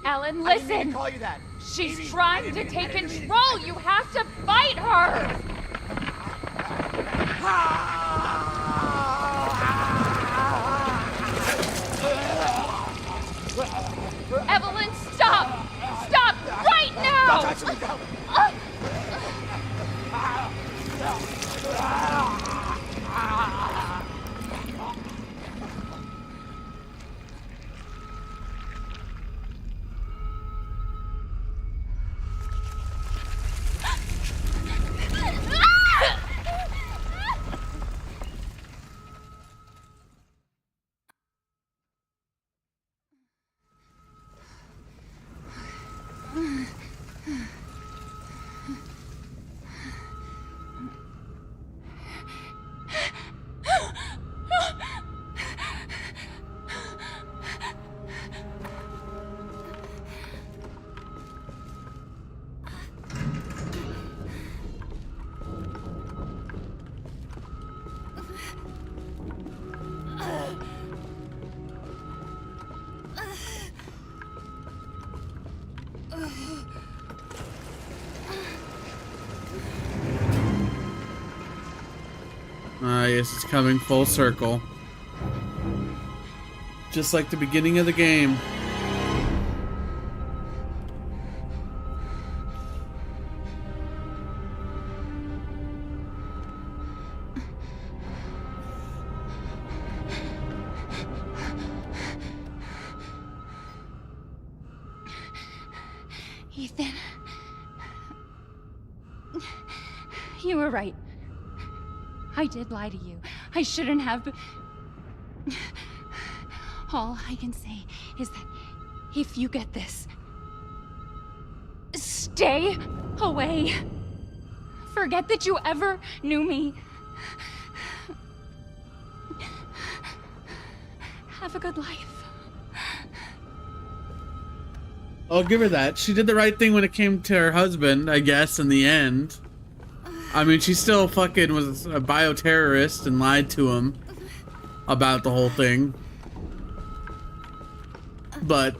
Alan, I didn't mean listen. to call you that. She's Evie, trying to take control. You have to fight her. Evelyn, stop! Stop right now! Don't touch me, no. Yes, it's coming full circle. Just like the beginning of the game. Ethan. You were right. I did lie to you. I shouldn't have. All I can say is that if you get this, stay away. Forget that you ever knew me. Have a good life. I'll give her that. She did the right thing when it came to her husband, I guess, in the end. I mean, she still fucking was a bioterrorist and lied to him about the whole thing. But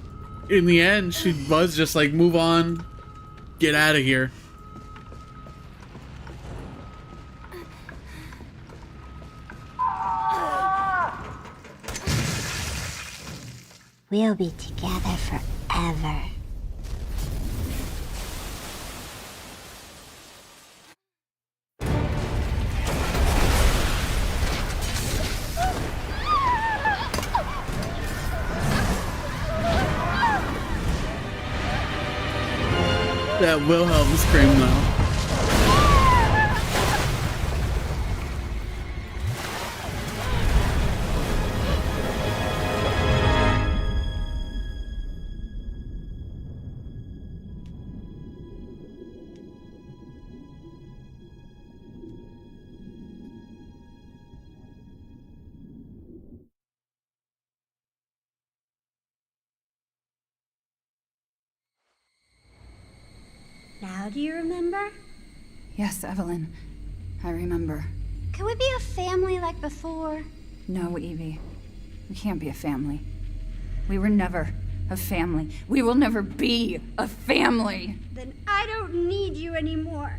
in the end, she was just like, move on, get out of here. We'll be together forever. That Wilhelm scream though. Now do you remember? Yes, Evelyn. I remember. Can we be a family like before? No, Evie. We can't be a family. We were never a family. We will never be a family. Then I don't need you anymore.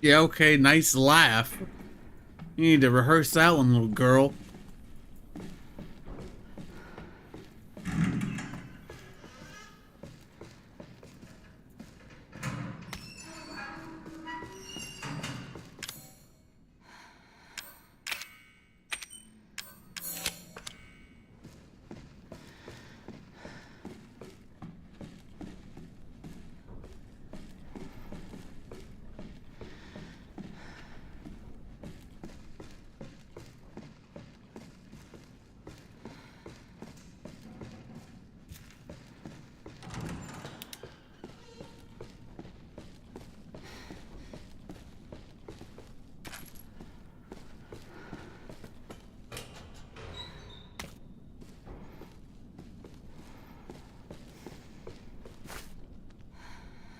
Yeah, okay, nice laugh. You need to rehearse that one, little girl.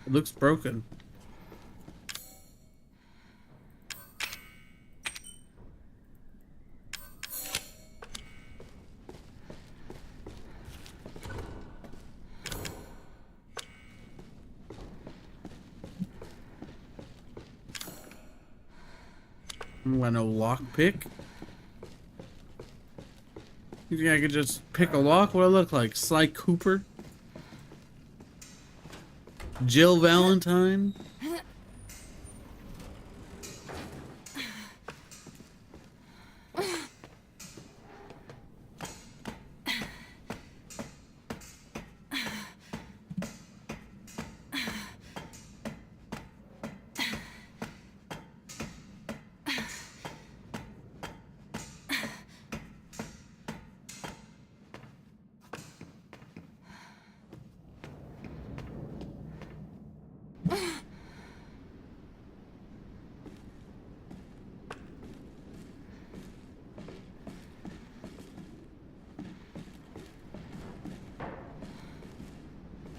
It looks broken. Want no lockpick? You think I could just pick a lock? What do I look like? Sly Cooper? Jill Valentine?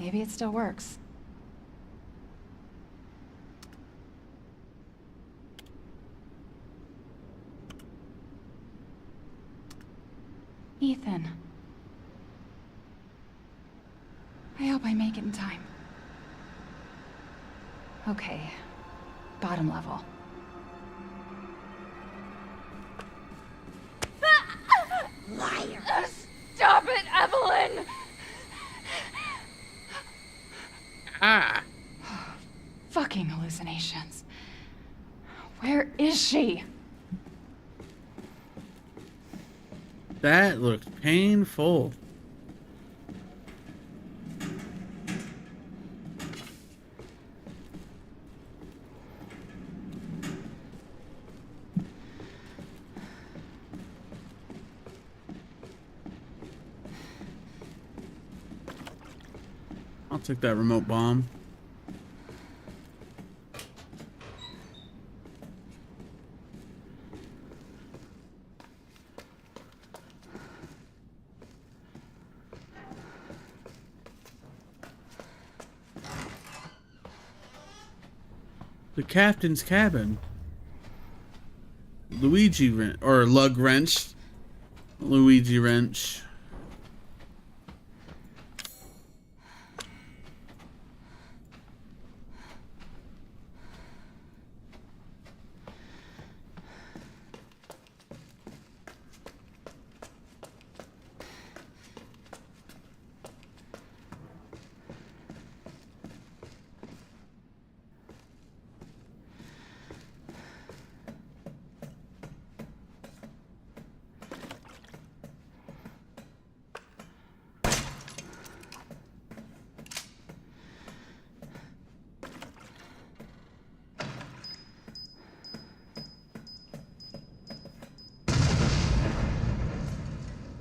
Maybe it still works. Ethan. I hope I make it in time. Okay. Bottom level. Liar! Stop it, Evelyn! Ah! Fucking hallucinations. Where is she? That looks painful. I'll take that remote bomb. The captain's cabin. Luigi wrench or lug wrench. Luigi wrench.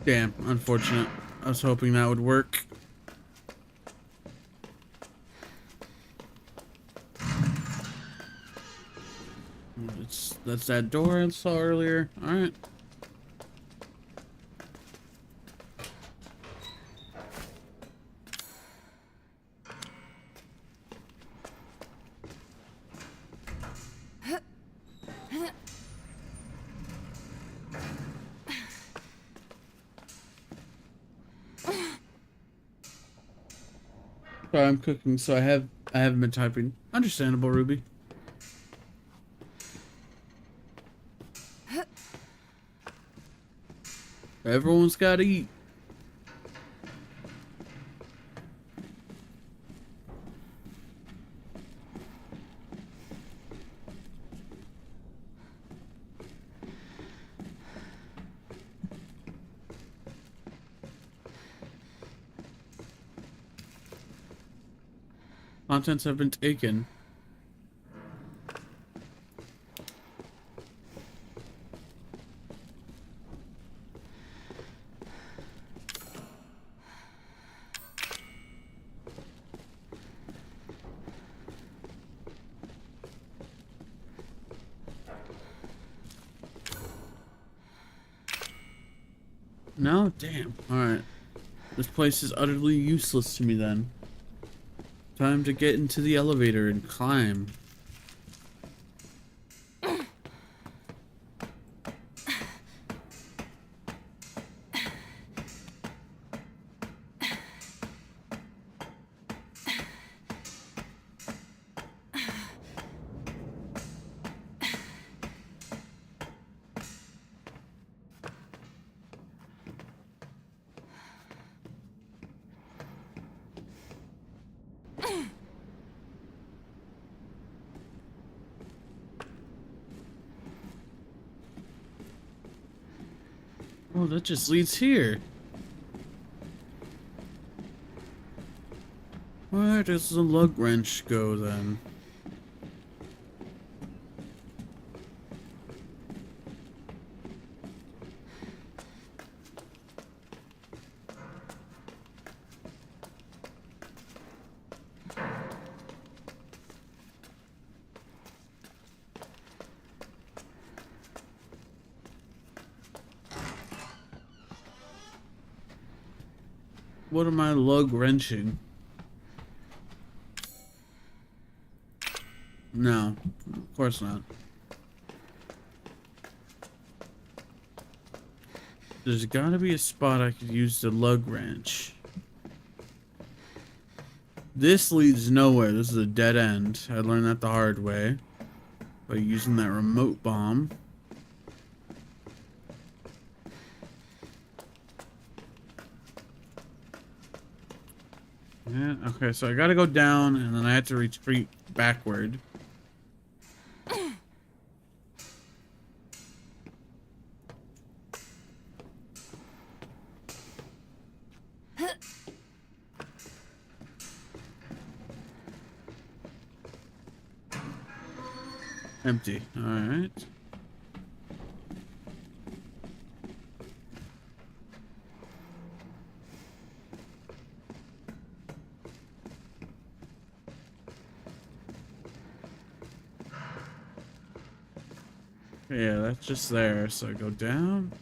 Damn, unfortunate. I was hoping that would work. That's that door I saw earlier. Alright. Sorry, I'm cooking, so I haven't been typing. Understandable, Ruby. Everyone's gotta eat. Contents have been taken. No? Damn. Alright. This place is utterly useless to me then. Time to get into the elevator and climb. Oh, that just leads here. Where does the lug wrench go then? What am I lug wrenching? No, of course not. There's gotta be a spot I could use the lug wrench. This leads nowhere. This is a dead end. I learned that the hard way by using that remote bomb. Yeah, okay, so I gotta go down and then I have to retreat backward. Empty. Alright. Yeah, that's just there. So I go down.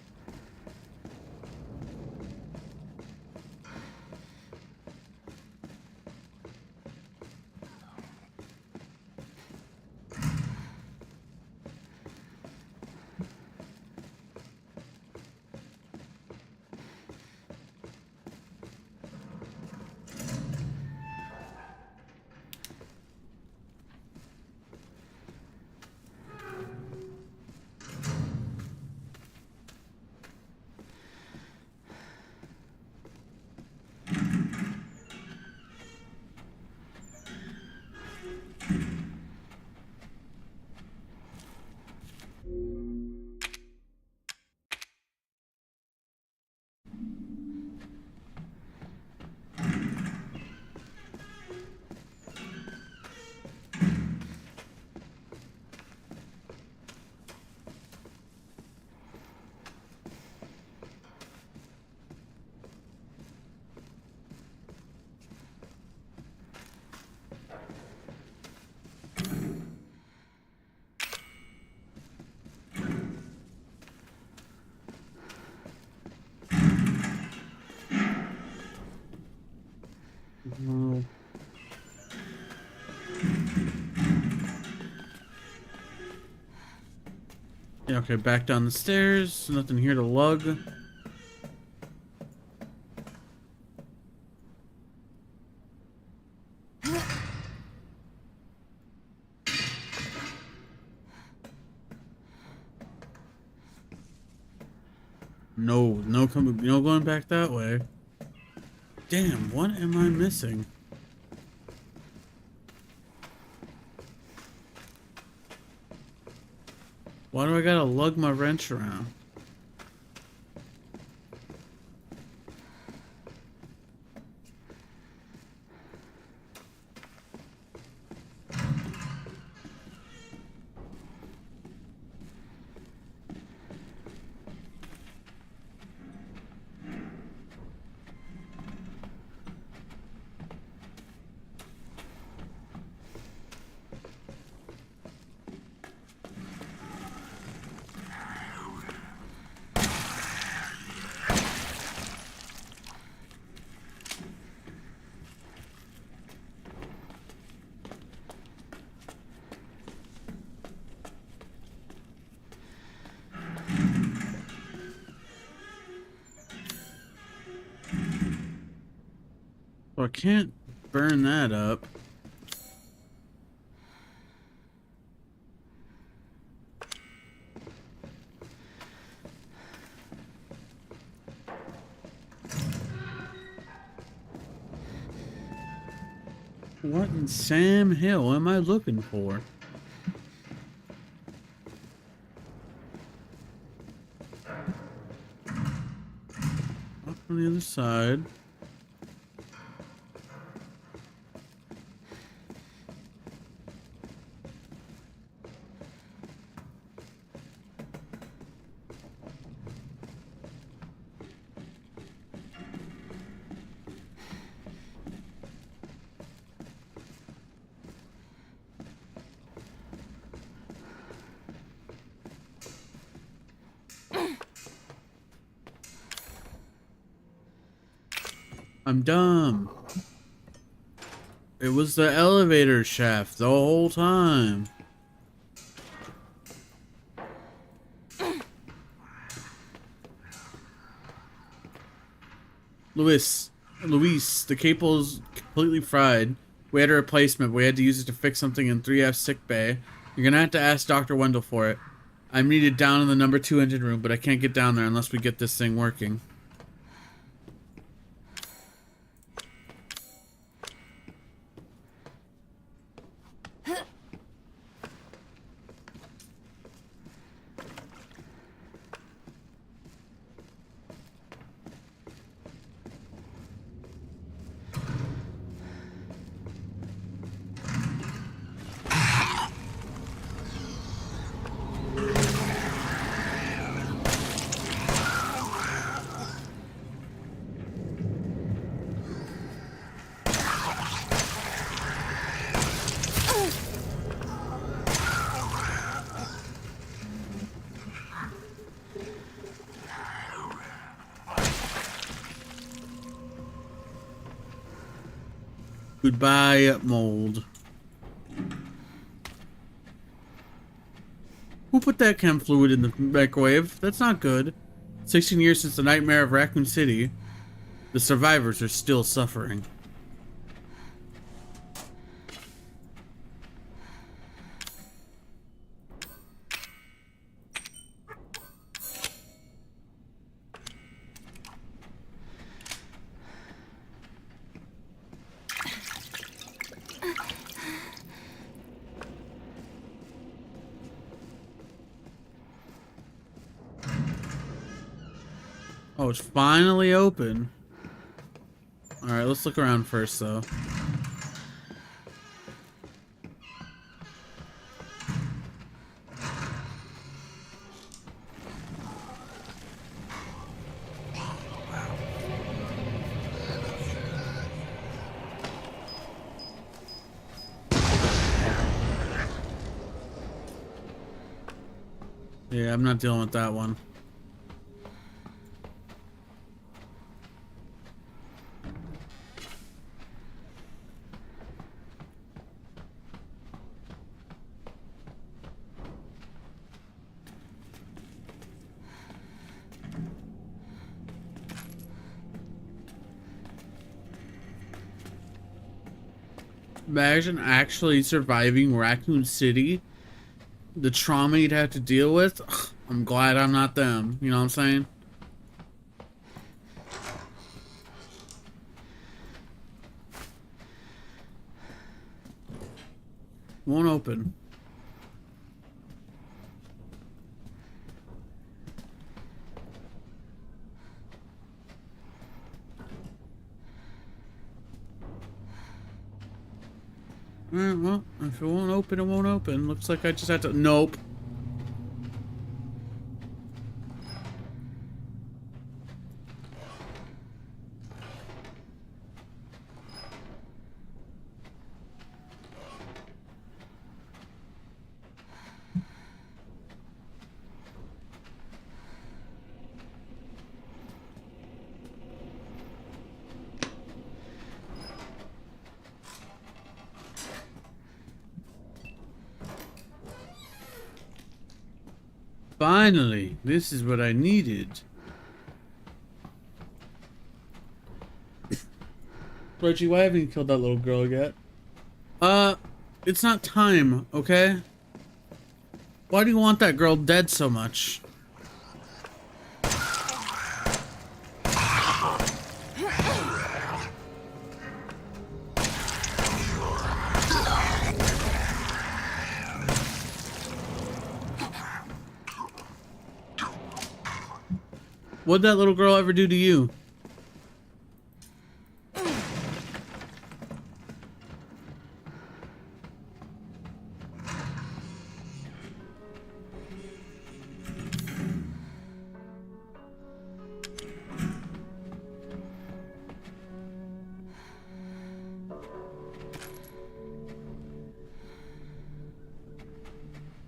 Yeah, okay, back down the stairs. Nothing here to lug. No, no going back that way. Damn, what am I missing? Why do I gotta lug my wrench around? Well, I can't burn that up. What in Sam Hill am I looking for? Up on the other side. I'm dumb. It was the elevator shaft the whole time. Luis, the cable's completely fried. We had a replacement, but we had to use it to fix something in 3F sick bay. You're gonna have to ask Dr. Wendell for it. I'm needed down in the number 2 engine room, but I can't get down there unless we get this thing working. Goodbye, mold. Who put that chem fluid in the microwave? That's not good. 16 years since the nightmare of Raccoon City. The survivors are still suffering. Oh, it's finally open. Alright, let's look around first, though. Yeah, I'm not dealing with that one. Imagine actually surviving Raccoon City. The trauma you'd have to deal with. Ugh, I'm glad I'm not them. You know what I'm saying? Won't open. Alright, well, if it won't open, it won't open. Looks like I just have to... Nope. Finally, this is what I needed. Reggie, why haven't you killed that little girl yet? It's not time, okay? Why do you want that girl dead so much? What'd that little girl ever do to you?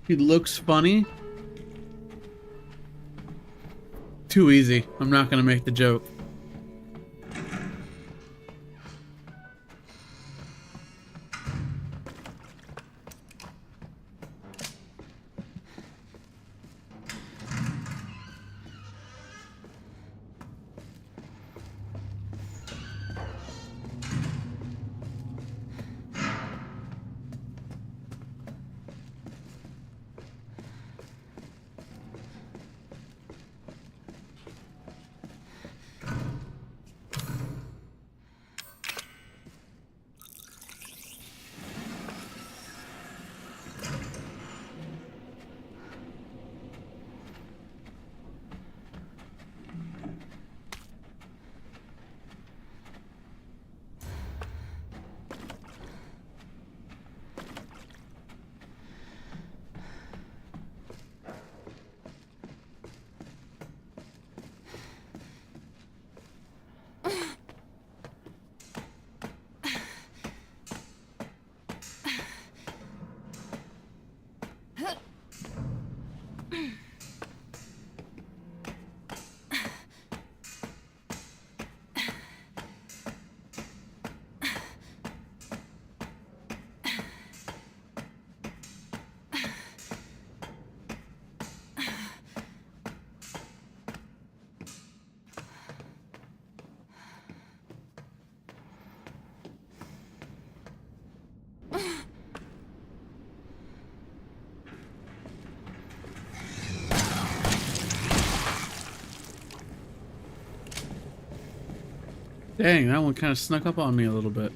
He looks funny. Too easy. I'm not gonna make the joke. Dang, that one kind of snuck up on me a little bit.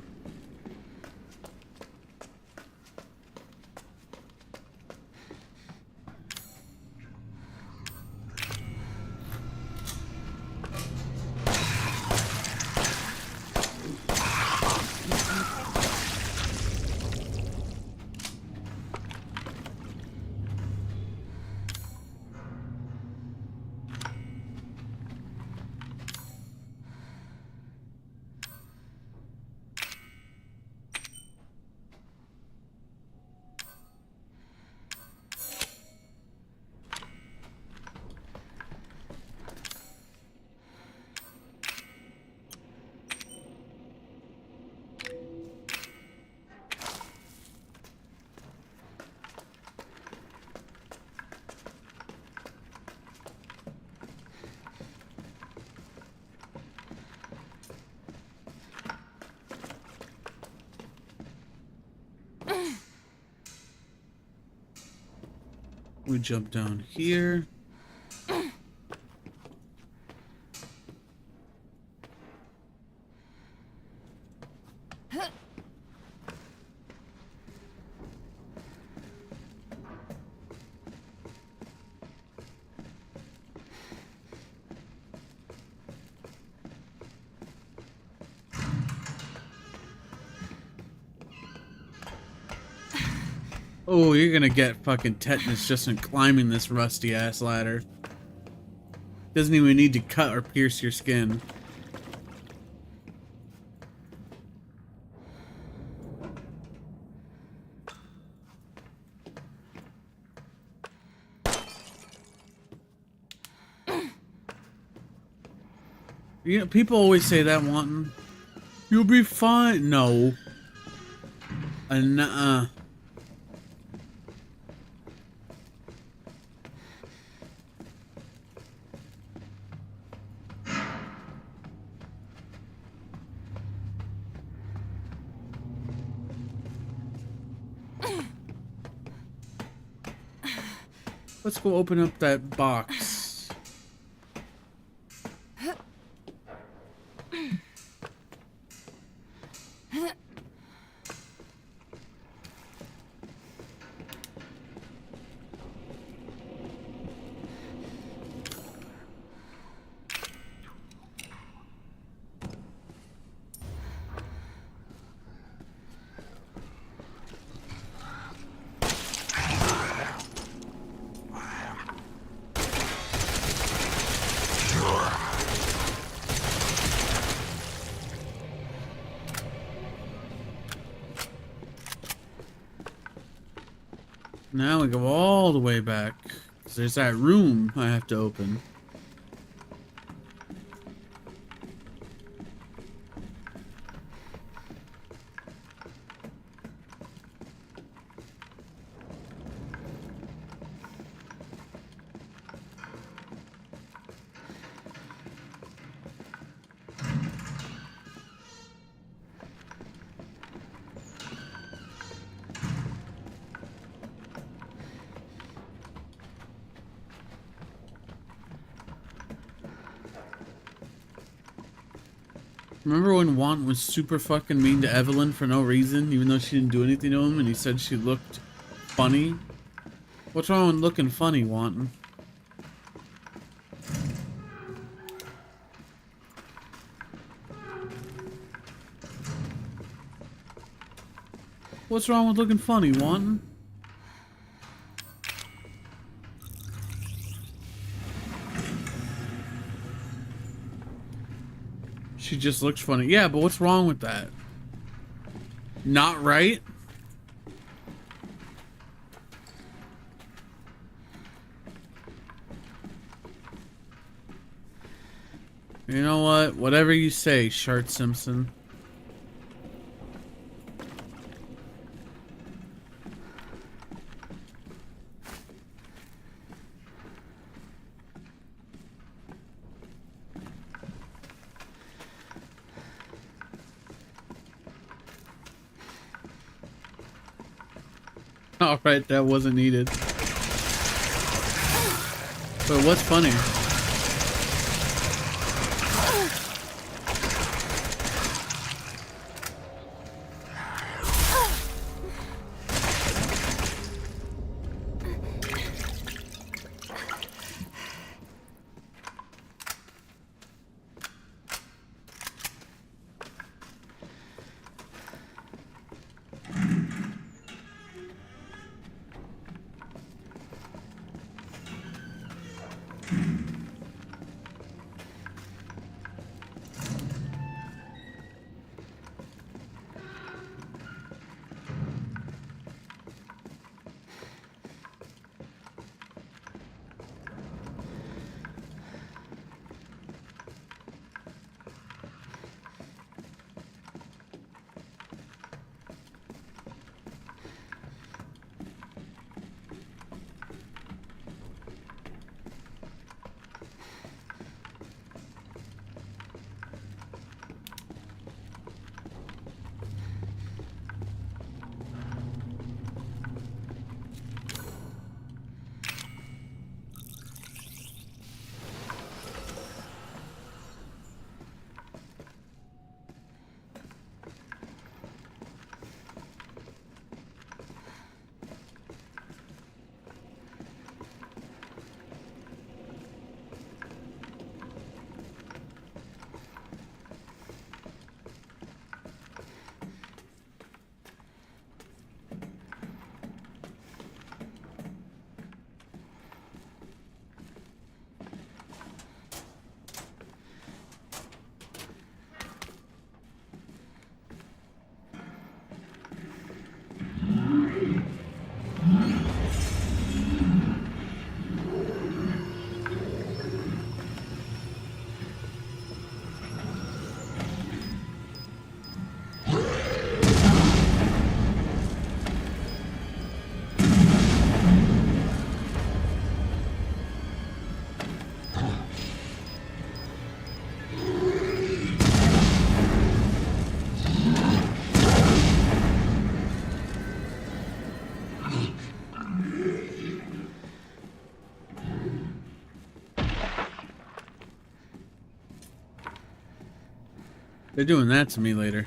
We jump down here. Oh, you're gonna get fucking tetanus just in climbing this rusty ass ladder. Doesn't even need to cut or pierce your skin. You know, people always say that, Wanton. You'll be fine. No. Nuh-uh. Let's go open up that box. Now we go all the way back. 'Cause there's that room I have to open. Remember when Want was super fucking mean to Evelyn for no reason, even though she didn't do anything to him, and he said she looked funny? What's wrong with looking funny, Wanton? What's wrong with looking funny, Wanton? She just looks funny. Yeah, but what's wrong with that? Not right? You know what? Whatever you say, Shart Simpson. Alright, that wasn't needed. But what's funny? They're doing that to me later.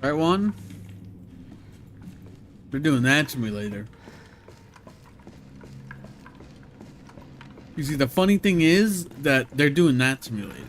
Right one? They're doing that to me later. You see, the funny thing is that they're doing that to me later.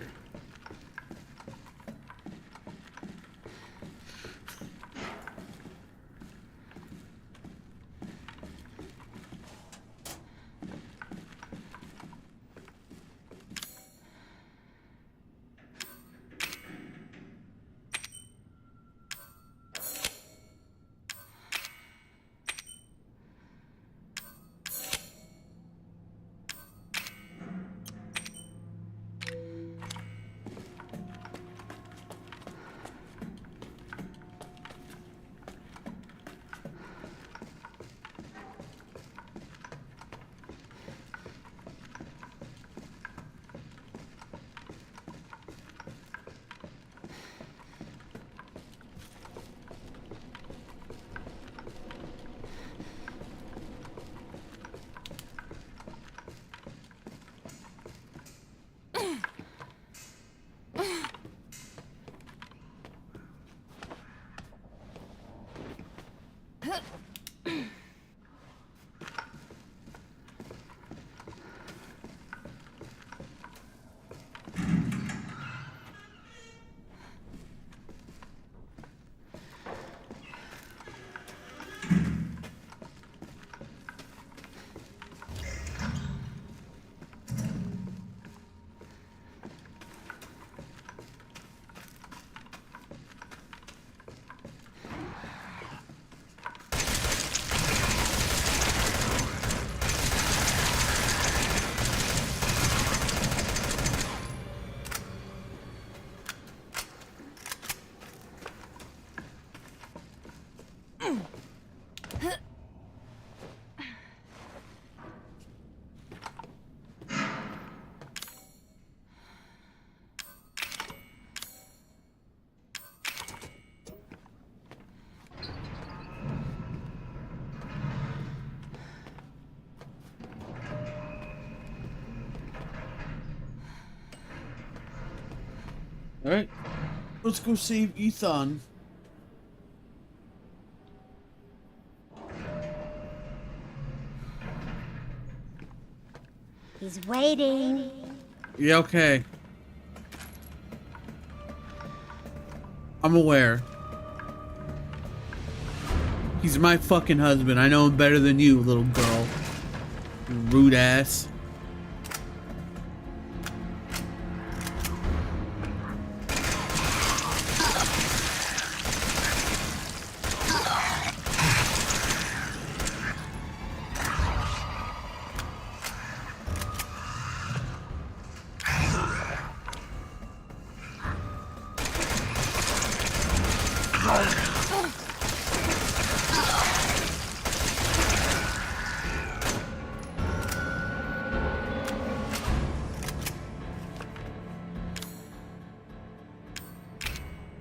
Alright, let's go save Ethan. He's waiting. Yeah, okay. I'm aware. He's my fucking husband. I know him better than you, little girl. You rude ass.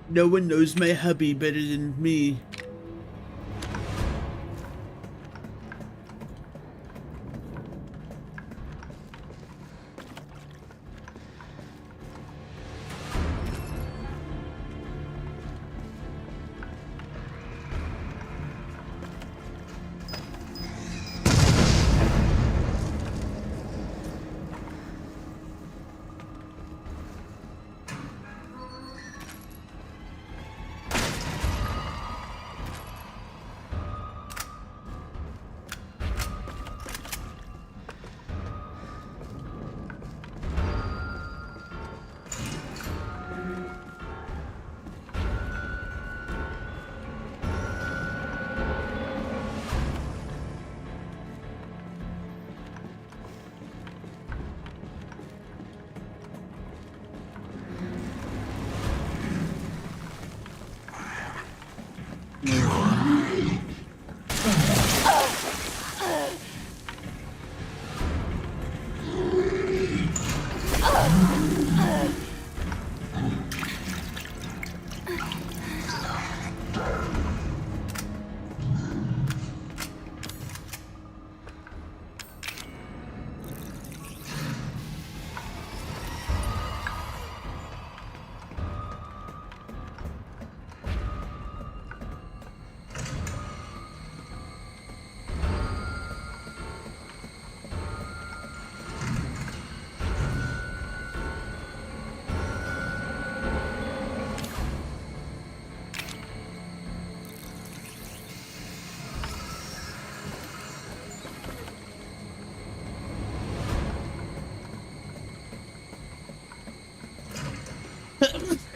No one knows my hubby better than me.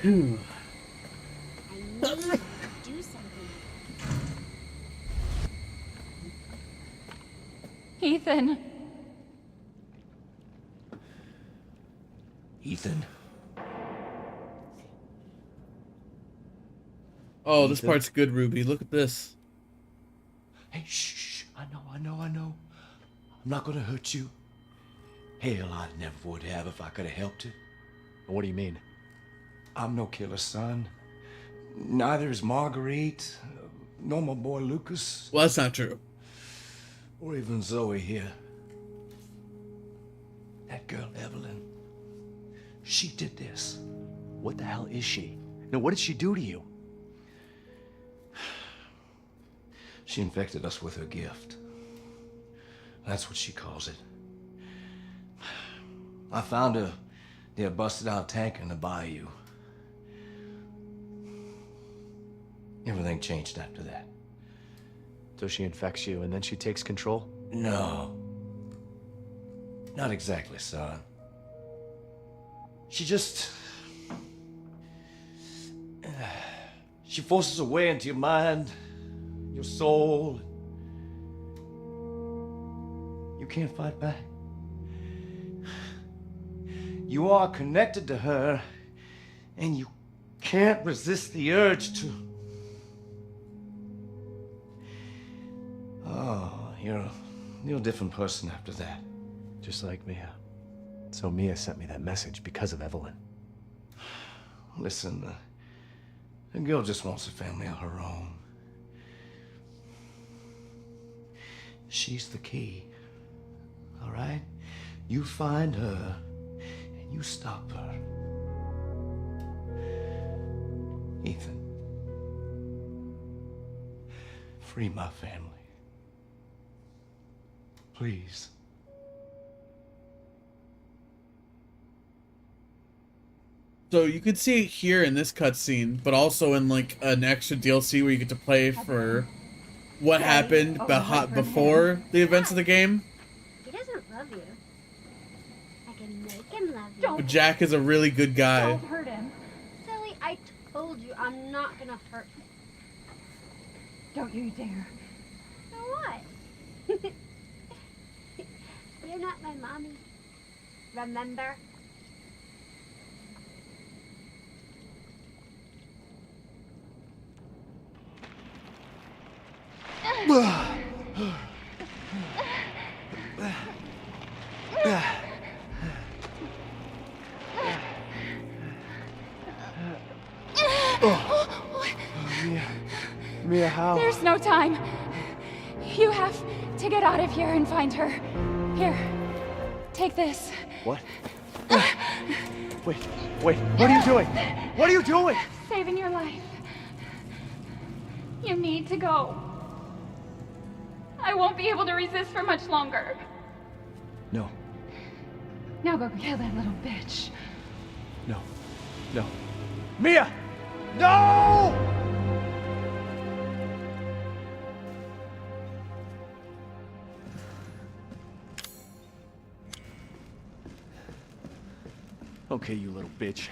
I need you to do something. Ethan. Ethan. Oh, this part's good, Ruby. Look at this. Hey, shh. I know. I'm not gonna hurt you. Hell, I never would have if I could have helped it. What do you mean? I'm no killer, son. Neither is Marguerite, nor my boy Lucas. Well, that's not true. Or even Zoe here. That girl, Evelyn. She did this. What the hell is she? No, what did she do to you? She infected us with her gift. That's what she calls it. I found her near a busted out tank in the bayou. Everything changed after that. So she infects you and then she takes control? No. Not exactly, son. She just... She forces her way into your mind, your soul. You can't fight back. You are connected to her, and you can't resist the urge to... Oh, you're a different person after that. Just like Mia. So Mia sent me that message because of Evelyn. Listen, the girl just wants a family of her own. She's the key, all right? You find her, and you stop her. Ethan, free my family. Please. So you could see it here in this cutscene, but also in like an extra DLC where you get to play for what happened before the events of the game. He doesn't love you. I can make him love you. But Jack is a really good guy. Don't hurt him. Silly, I told you I'm not gonna hurt him. Don't you dare. So what? You're not my mommy. Remember? Mia, how? There's no time. You have to get out of here and find her. Here, take this. What? Wait, what are you doing? What are you doing? Saving your life. You need to go. I won't be able to resist for much longer. No. Now go kill that little bitch. No. Mia! No! Okay, you little bitch.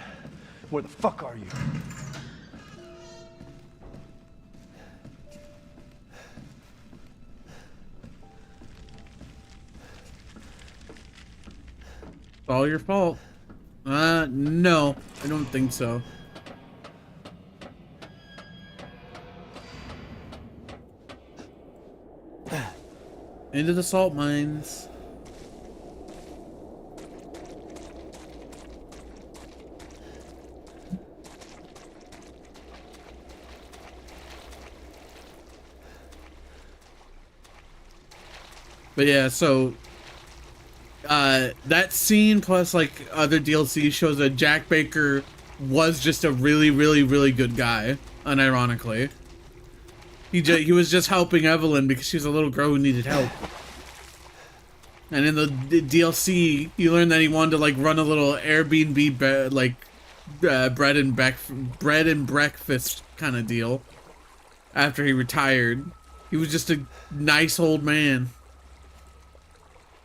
Where the fuck are you? It's all your fault. No, I don't think so. Into the salt mines. But yeah, so that scene plus like other DLC shows that Jack Baker was just a really, really, really good guy. Unironically, he was just helping Evelyn because she was a little girl who needed help. And in the DLC, you learn that he wanted to like run a little Airbnb bread and breakfast kind of deal. After he retired, he was just a nice old man.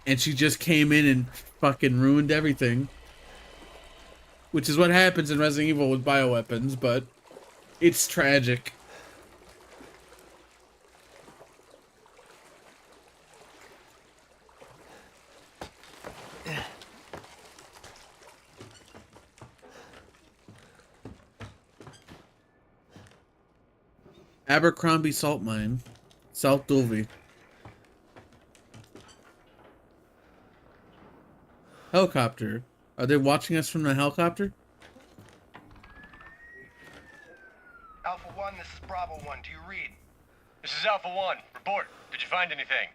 And she just came in and fucking ruined everything. which is what happens in Resident Evil with bioweapons, but it's tragic. Abercrombie salt mine, South Dulvey. Helicopter. Are they watching us from the helicopter? Alpha 1, this is Bravo 1. Do you read? This is Alpha 1. Report. Did you find anything?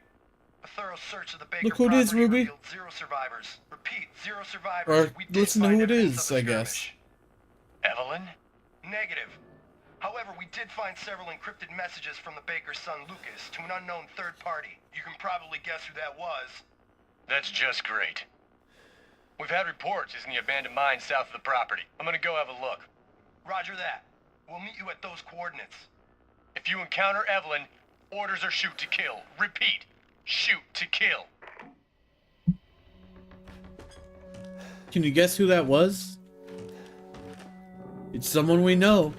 A thorough search of the Baker Look who it is, property Ruby. revealed 0 survivors. Repeat, 0 survivors. Or We did listen to find who it evidence is, of a I guess. skirmish. Evelyn? Negative. However, we did find several encrypted messages from the Baker's son Lucas to an unknown third party. You can probably guess who that was. That's just great. We've had reports he's in the abandoned mine south of the property. I'm gonna go have a look. Roger that. We'll meet you at those coordinates. If you encounter Evelyn, orders are shoot to kill. Repeat, shoot to kill. Can you guess who that was? It's someone we know.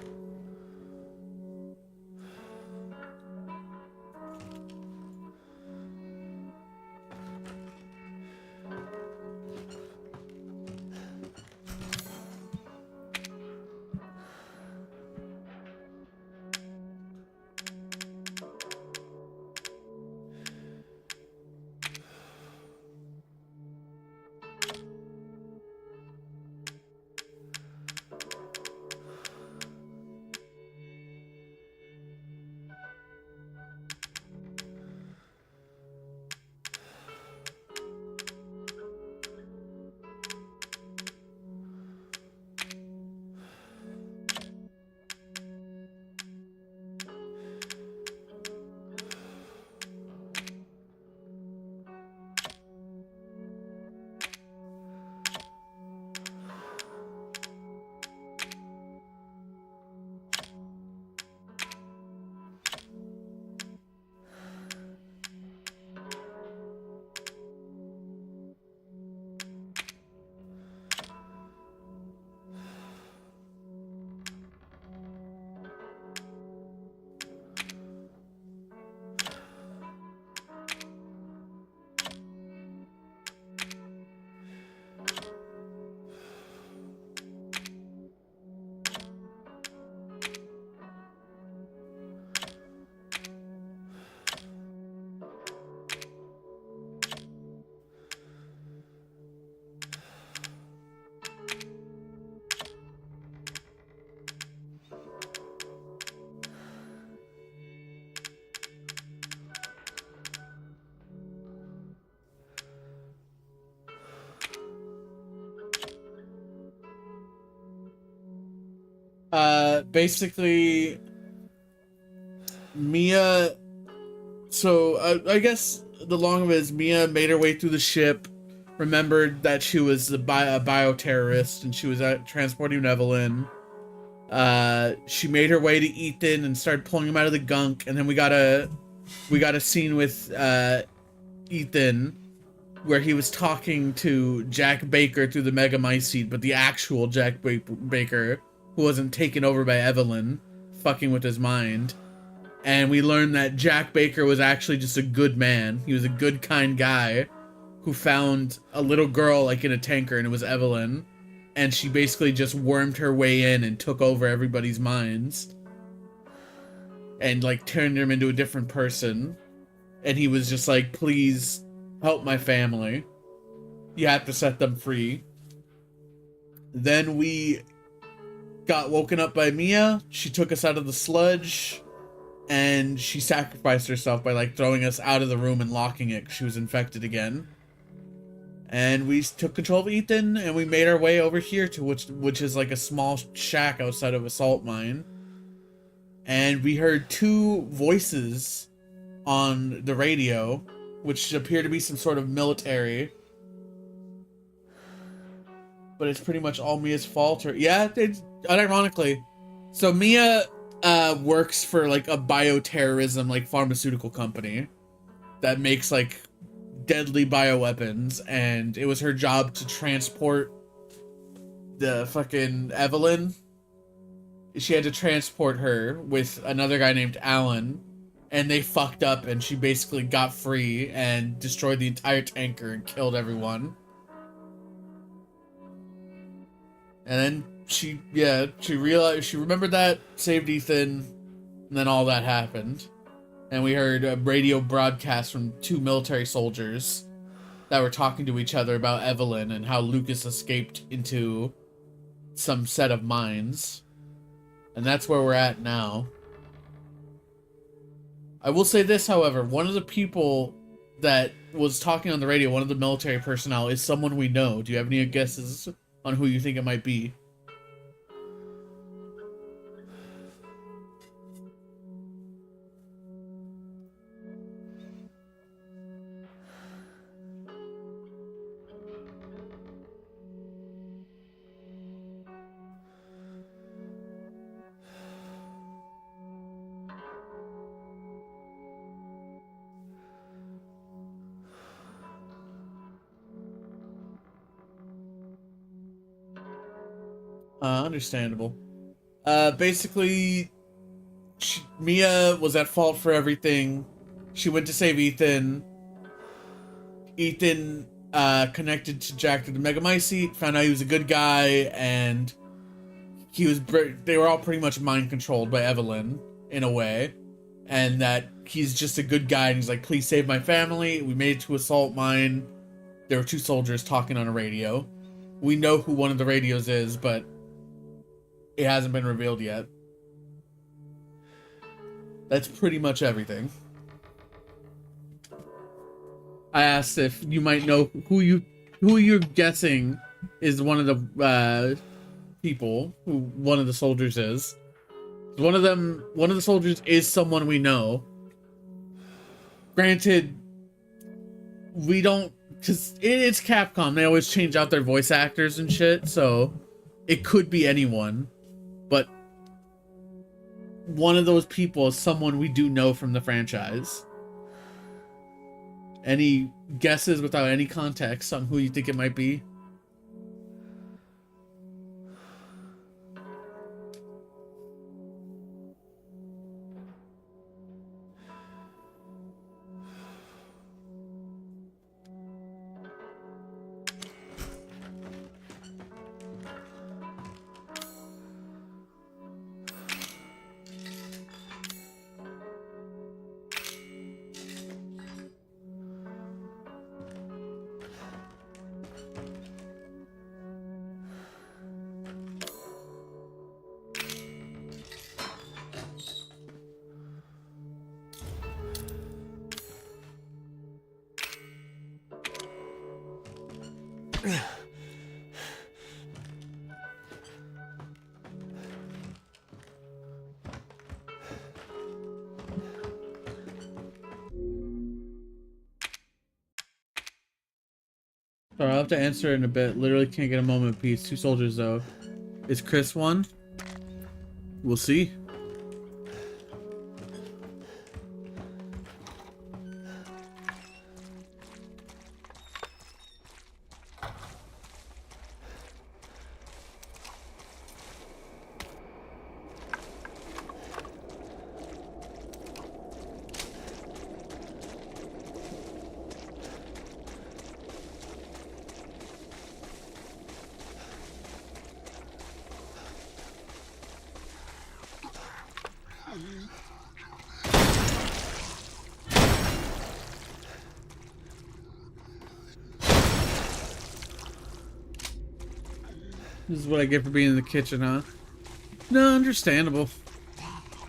Basically, Mia. So I guess the long of it is Mia made her way through the ship, remembered that she was a bioterrorist and she was transporting Evelyn. She made her way to Ethan and started pulling him out of the gunk, and then we got a scene with Ethan where he was talking to Jack Baker through the Megamycete, but the actual Jack Baker, who wasn't taken over by Evelyn, fucking with his mind. And we learned that Jack Baker was actually just a good man. He was a good, kind guy who found a little girl like in a tanker, and it was Evelyn. And she basically just wormed her way in and took over everybody's minds. And like turned him into a different person. And he was just like, please help my family. You have to set them free. Then we got woken up by Mia. She took us out of the sludge, and she sacrificed herself by like throwing us out of the room and locking it because she was infected again. And we took control of Ethan, and we made our way over here to which is like a small shack outside of a salt mine. And we heard two voices on the radio, which appear to be some sort of military. But it's pretty much all Mia's fault, or yeah, it's unironically. So Mia works for like a bioterrorism like pharmaceutical company that makes like deadly bioweapons, and it was her job to transport the fucking Evelyn. She had to transport her with another guy named Alan, and they fucked up, and she basically got free and destroyed the entire tanker and killed everyone. And then she realized, she remembered that, saved Ethan, and then all that happened. And we heard a radio broadcast from 2 military soldiers that were talking to each other about Evelyn and how Lucas escaped into some set of mines. And that's where we're at now. I will say this, however, one of the people that was talking on the radio, one of the military personnel, is someone we know. Do you have any guesses on who you think it might be? Understandable. Basically, Mia was at fault for everything. She went to save Ethan. Ethan connected to Jack to the Megamycete, found out he was a good guy, and they were all pretty much mind controlled by Evelyn in a way, and that he's just a good guy, and he's like, please save my family. We made it to a salt mine. There were 2 soldiers talking on a radio. We know who one of the radios is, but it hasn't been revealed yet. That's pretty much everything. I asked if you might know who you're guessing is one of the people, who one of the soldiers is. One of the soldiers is someone we know. Granted, we don't, because it's Capcom. They always change out their voice actors and shit, so it could be anyone. But one of those people is someone we do know from the franchise. Any guesses without any context on who you think it might be? Sorry, I'll have to answer in a bit. Literally can't get a moment of peace. 2 soldiers, though. Is Chris one? We'll see. This is what I get for being in the kitchen, huh? No, understandable.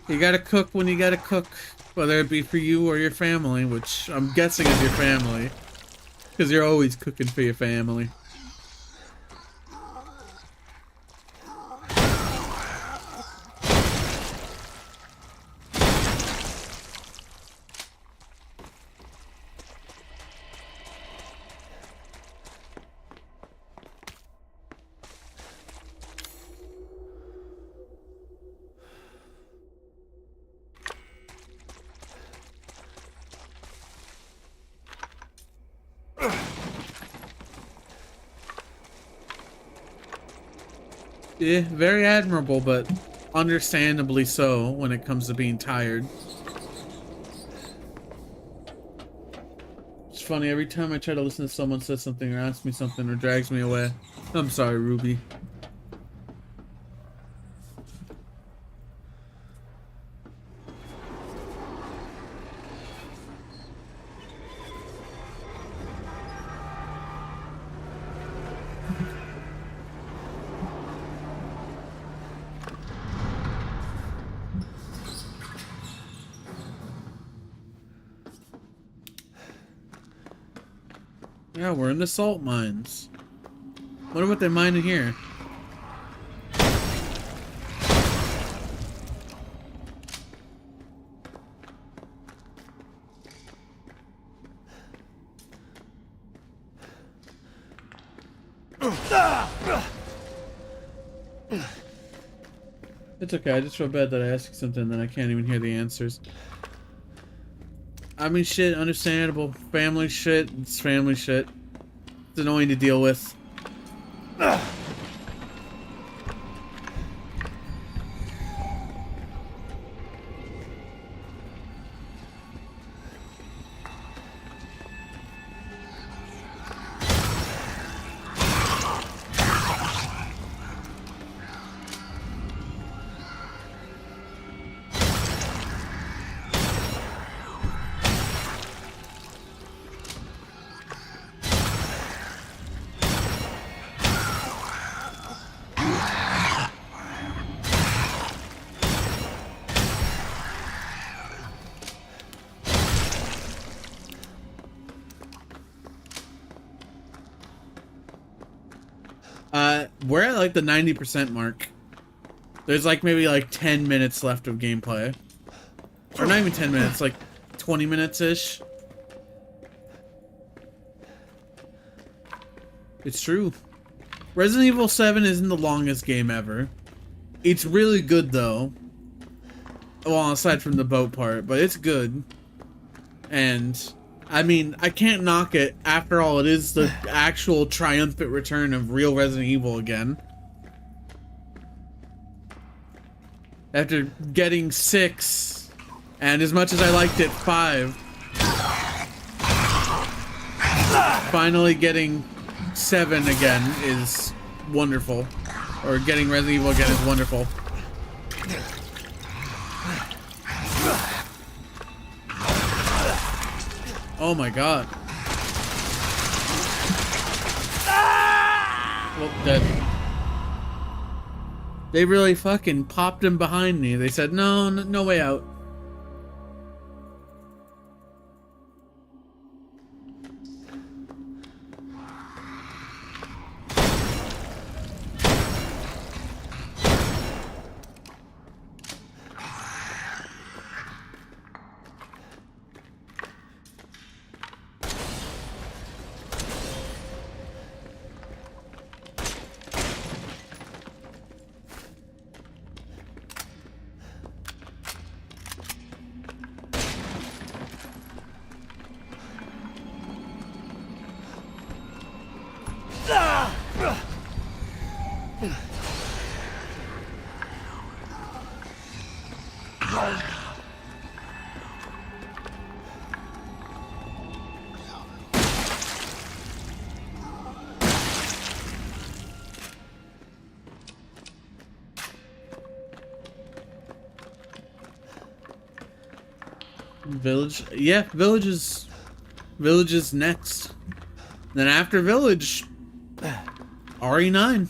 You gotta cook when you gotta cook, whether it be for you or your family, which I'm guessing is your family. Because you're always cooking for your family. Yeah, very admirable, but understandably so when it comes to being tired. It's funny, every time I try to listen to someone say something or ask me something or drags me away. I'm sorry, Ruby. Yeah, we're in the salt mines. Wonder what they mine in here. It's okay, I just feel bad that I asked you something that I can't even hear the answers. I mean, shit, understandable. Family shit, it's family shit. It's annoying to deal with. We're at like the 90% mark. There's like maybe like 10 minutes left of gameplay. Or not even 10 minutes, like 20 minutes-ish. It's true. Resident Evil 7 isn't the longest game ever. It's really good though. Well, aside from the boat part, but it's good. And I mean, I can't knock it. After all, it is the actual triumphant return of real Resident Evil again. After getting 6, and as much as I liked it, 5. Finally getting 7 again is wonderful. Or getting Resident Evil again is wonderful. Oh my god. Well, dead. They really fucking popped him behind me. They said, no, no way out. Village, yeah, village is next. Then after village, RE9.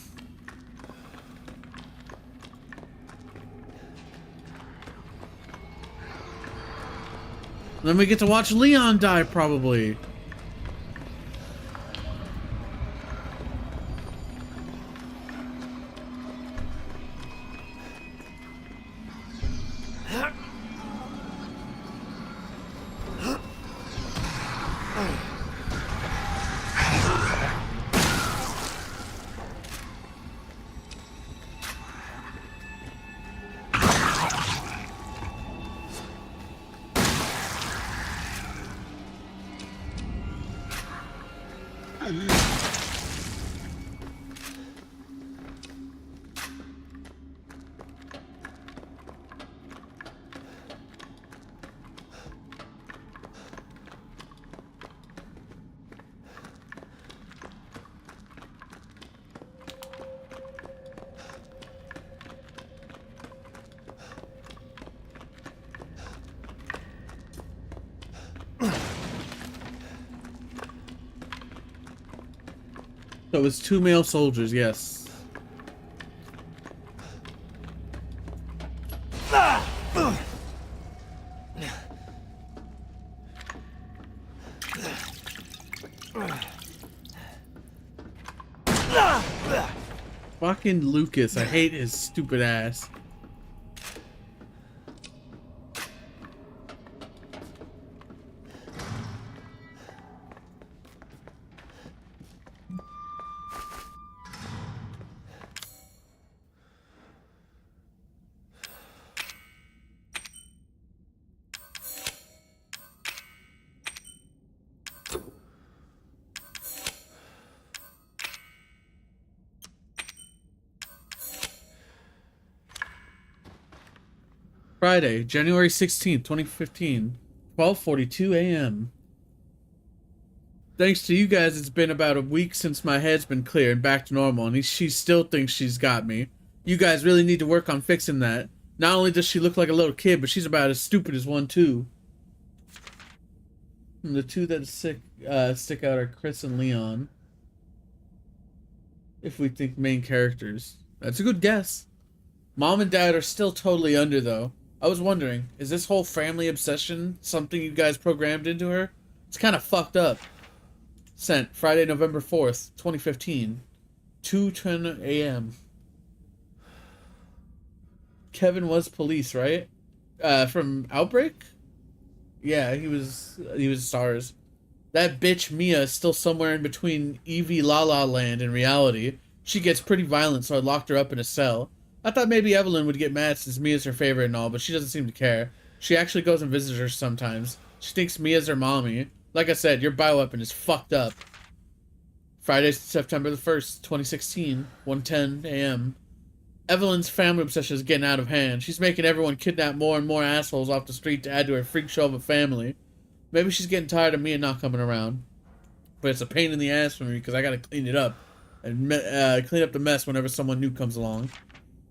Then we get to watch Leon die, probably. So it was 2 male soldiers, yes. Fucking Lucas, I hate his stupid ass. Friday, January 16th, 2015, 12:42 a.m. Thanks to you guys, it's been about a week since my head's been clear and back to normal, and she still thinks she's got me. You guys really need to work on fixing that. Not only does she look like a little kid, but she's about as stupid as one, too. And the two that stick out are Chris and Leon. If we think main characters. That's a good guess. Mom and Dad are still totally under, though. I was wondering, is this whole family obsession something you guys programmed into her? It's kind of fucked up. Sent Friday, November 4th, 2015, 2:10 a.m. Kevin was police, right? From Outbreak? Yeah, he was STARS. That bitch Mia is still somewhere in between Evie La La Land and reality. She gets pretty violent, so I locked her up in a cell. I thought maybe Evelyn would get mad since Mia's her favorite and all, but she doesn't seem to care. She actually goes and visits her sometimes. She thinks Mia's her mommy. Like I said, your bioweapon is fucked up. Friday, September the 1st, 2016, 1:10 a.m. Evelyn's family obsession is getting out of hand. She's making everyone kidnap more and more assholes off the street to add to her freak show of a family. Maybe she's getting tired of Mia not coming around. But it's a pain in the ass for me because I gotta clean it up. And clean up the mess whenever someone new comes along.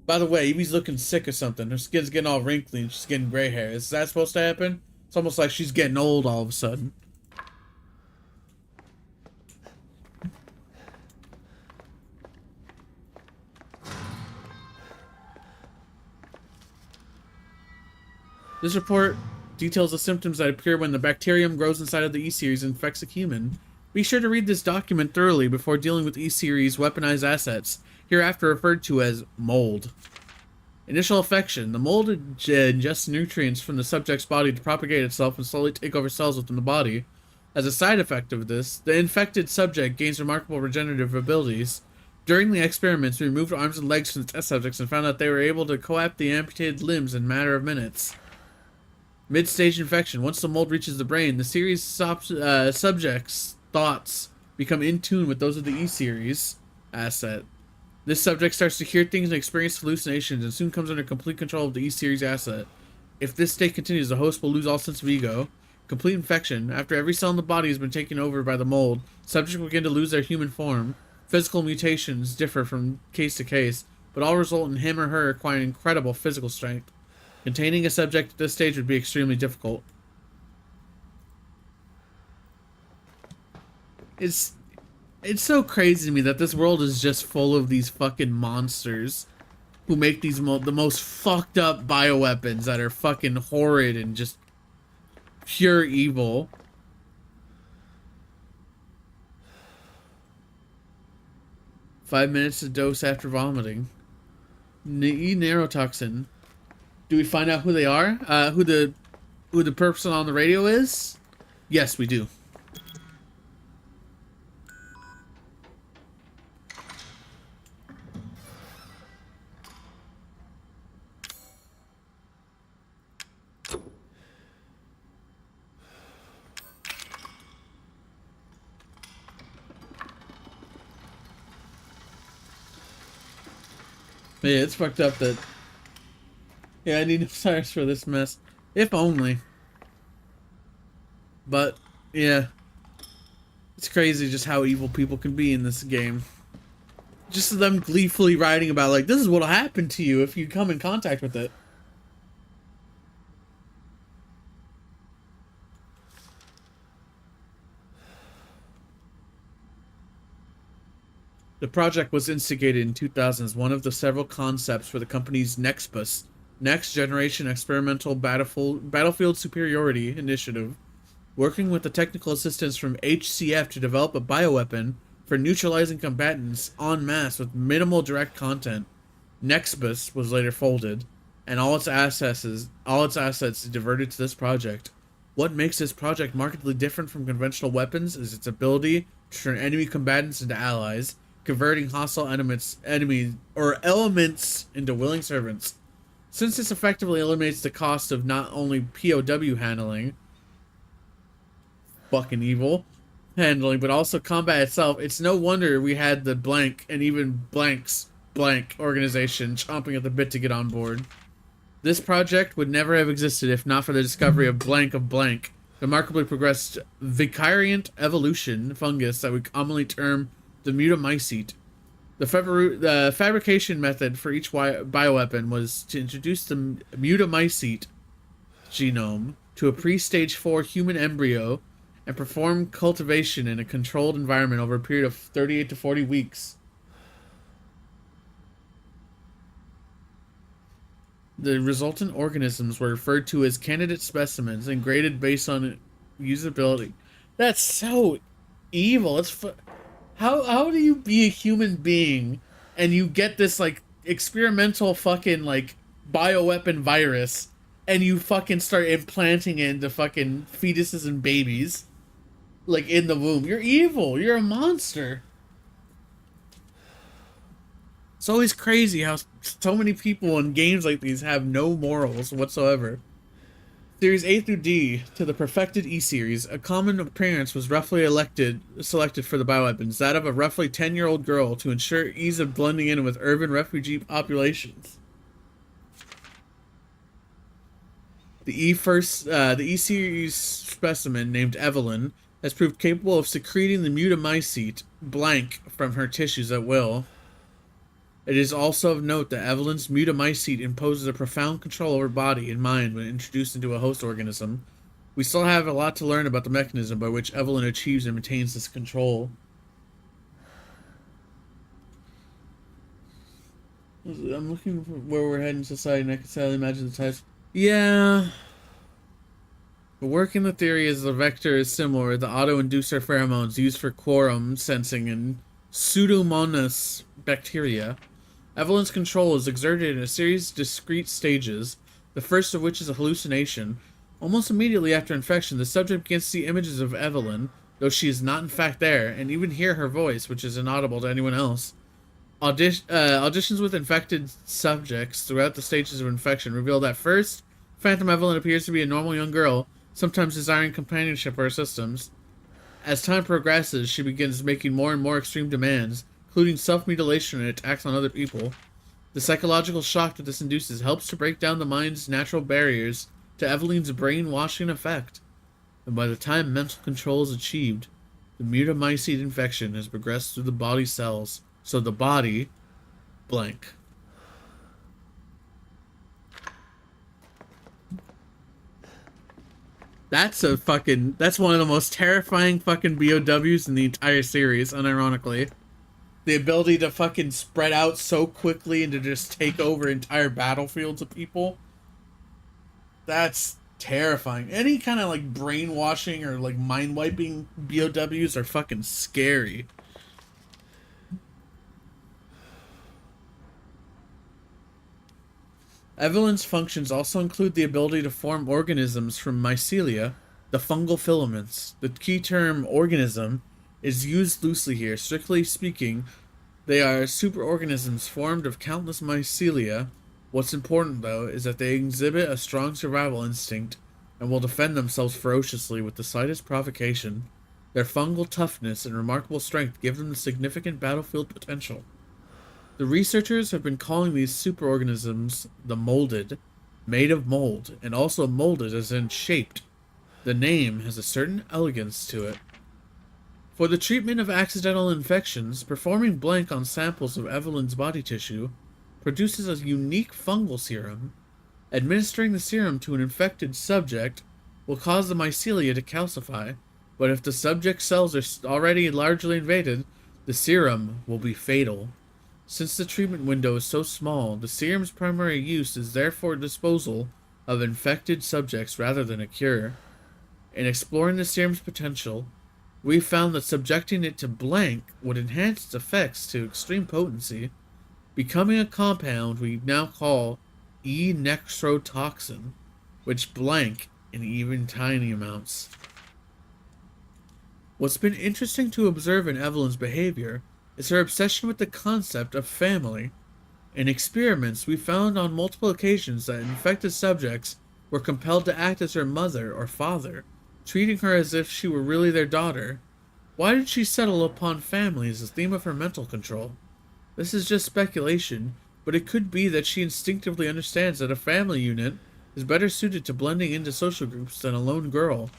By the way, Evie's looking sick or something. Her skin's getting all wrinkly and she's getting gray hair. Is that supposed to happen? It's almost like she's getting old all of a sudden. This report details the symptoms that appear when the bacterium grows inside of the E-Series and infects a human. Be sure to read this document thoroughly before dealing with E-Series weaponized assets, hereafter referred to as mold. Initial infection. The mold ingests nutrients from the subject's body to propagate itself and slowly take over cells within the body. As a side effect of this, the infected subject gains remarkable regenerative abilities. During the experiments, we removed arms and legs from the test subjects and found that they were able to coapt the amputated limbs in a matter of minutes. Mid-stage infection. Once the mold reaches the brain, the series subject's thoughts become in tune with those of the E-Series asset. This subject starts to hear things and experience hallucinations and soon comes under complete control of the E-Series asset. If this state continues, the host will lose all sense of ego. Complete infection. After every cell in the body has been taken over by the mold, subjects will begin to lose their human form. Physical mutations differ from case to case, but all result in him or her acquiring incredible physical strength. Containing a subject at this stage would be extremely difficult. It's so crazy to me that this world is just full of these fucking monsters who make these the most fucked up bioweapons that are fucking horrid and just pure evil. Five minutes to dose after vomiting. Neurotoxin. Do we find out who they are? Who the person on the radio is? Yes, we do. Yeah, it's fucked up that... Yeah, I need no sirens for this mess. If only. But, yeah. It's crazy just how evil people can be in this game. Just them gleefully writing about, like, this is what'll happen to you if you come in contact with it. The project was instigated in 2000 as one of the several concepts for the company's NEXBUS, Next Generation Experimental Battlefield Superiority Initiative, working with the technical assistance from HCF to develop a bioweapon for neutralizing combatants en masse with minimal direct content. NEXBUS was later folded, and all its assets diverted to this project. What makes this project markedly different from conventional weapons is its ability to turn enemy combatants into allies, converting hostile elements into willing servants. Since this effectively eliminates the cost of not only POW handling, fucking evil handling, but also combat itself, it's no wonder we had the blank and even blank's blank organization chomping at the bit to get on board. This project would never have existed if not for the discovery of blank, the remarkably progressed vicariant evolution fungus that we commonly term the mutamycete. The fabrication method for each bioweapon was to introduce the mutamycete genome to a pre-stage 4 human embryo and perform cultivation in a controlled environment over a period of 38 to 40 weeks. The resultant organisms were referred to as candidate specimens and graded based on usability. That's so evil. It's how do you be a human being and you get this like experimental fucking like bioweapon virus and you fucking start implanting it into fucking fetuses and babies like in the womb? You're evil. You're a monster. It's always crazy how so many people in games like these have no morals whatsoever. Series A through D to the perfected E-Series, a common appearance was roughly selected for the bioweapons, that of a roughly 10-year-old girl to ensure ease of blending in with urban refugee populations. The E-Series specimen, named Evelyn, has proved capable of secreting the mutamycete blank from her tissues at will. It is also of note that Evelyn's mutamycete imposes a profound control over body and mind when introduced into a host organism. We still have a lot to learn about the mechanism by which Evelyn achieves and maintains this control. I'm looking for where we're heading in society, and I can sadly imagine the types. Yeah. The working the theory is the vector is similar. The auto-inducer pheromones used for quorum sensing in Pseudomonas bacteria. Evelyn's control is exerted in a series of discrete stages, the first of which is a hallucination. Almost immediately after infection, the subject begins to see images of Evelyn, though she is not in fact there, and even hear her voice, which is inaudible to anyone else. Auditions with infected subjects throughout the stages of infection reveal that first, Phantom Evelyn appears to be a normal young girl, sometimes desiring companionship or assistance. As time progresses, she begins making more and more extreme demands, including self-mutilation and attacks on other people. The psychological shock that this induces helps to break down the mind's natural barriers to Evelyn's brainwashing effect. And by the time mental control is achieved, the mutamycete infection has progressed through the body cells, so the body blank. That's one of the most terrifying fucking BOWs in the entire series, unironically. The ability to fucking spread out so quickly and to just take over entire battlefields of people. That's terrifying. Any kind of like brainwashing or like mind wiping BOWs are fucking scary. Evelyn's functions also include the ability to form organisms from mycelia, the fungal filaments. The key term organism is used loosely here. Strictly speaking, they are superorganisms formed of countless mycelia. What's important, though, is that they exhibit a strong survival instinct and will defend themselves ferociously with the slightest provocation. Their fungal toughness and remarkable strength give them the significant battlefield potential. The researchers have been calling these superorganisms the molded, made of mold, and also molded as in shaped. The name has a certain elegance to it. For the treatment of accidental infections, performing blank on samples of Evelyn's body tissue produces a unique fungal serum. Administering the serum to an infected subject will cause the mycelia to calcify, but if the subject's cells are already largely invaded, The serum will be fatal. Since the treatment window is so small, the serum's primary use is therefore disposal of infected subjects rather than a cure. In exploring the serum's potential, we found that subjecting it to blank would enhance its effects to extreme potency, becoming a compound we now call E-necrotoxin, which blank in even tiny amounts. What's been interesting to observe in Evelyn's behavior is her obsession with the concept of family. In experiments, we found on multiple occasions that infected subjects were compelled to act as her mother or father, treating her as if she were really their daughter. Why did she settle upon family as the theme of her mental control? This is just speculation, but it could be that she instinctively understands that a family unit is better suited to blending into social groups than a lone girl.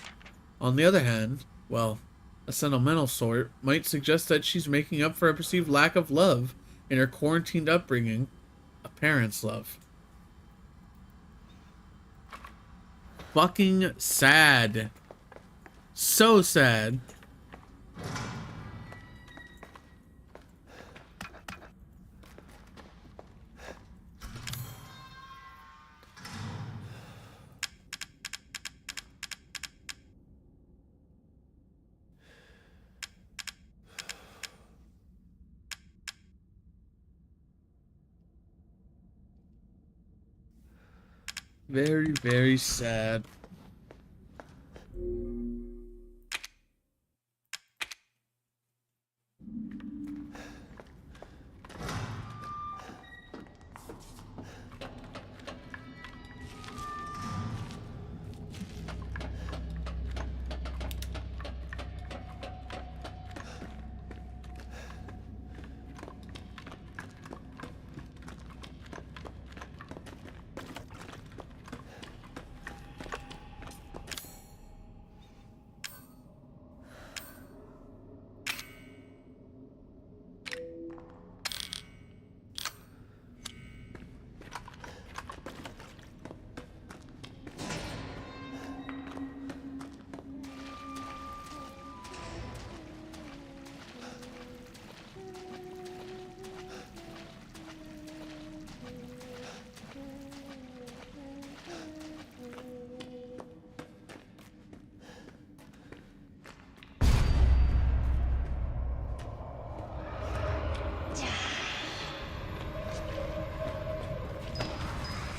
On the other hand, well, a sentimental sort might suggest that she's making up for a perceived lack of love in her quarantined upbringing, a parent's love. Fucking sad. So sad. Very, very sad.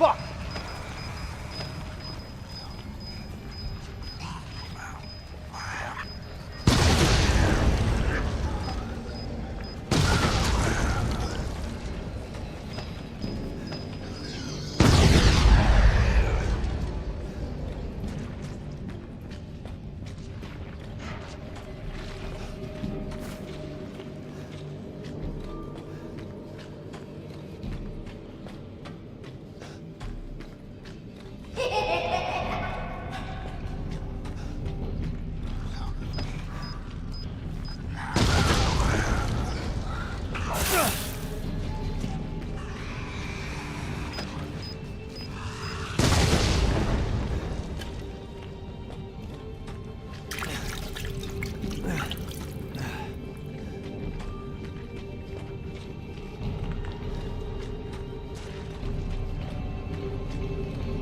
Fuck!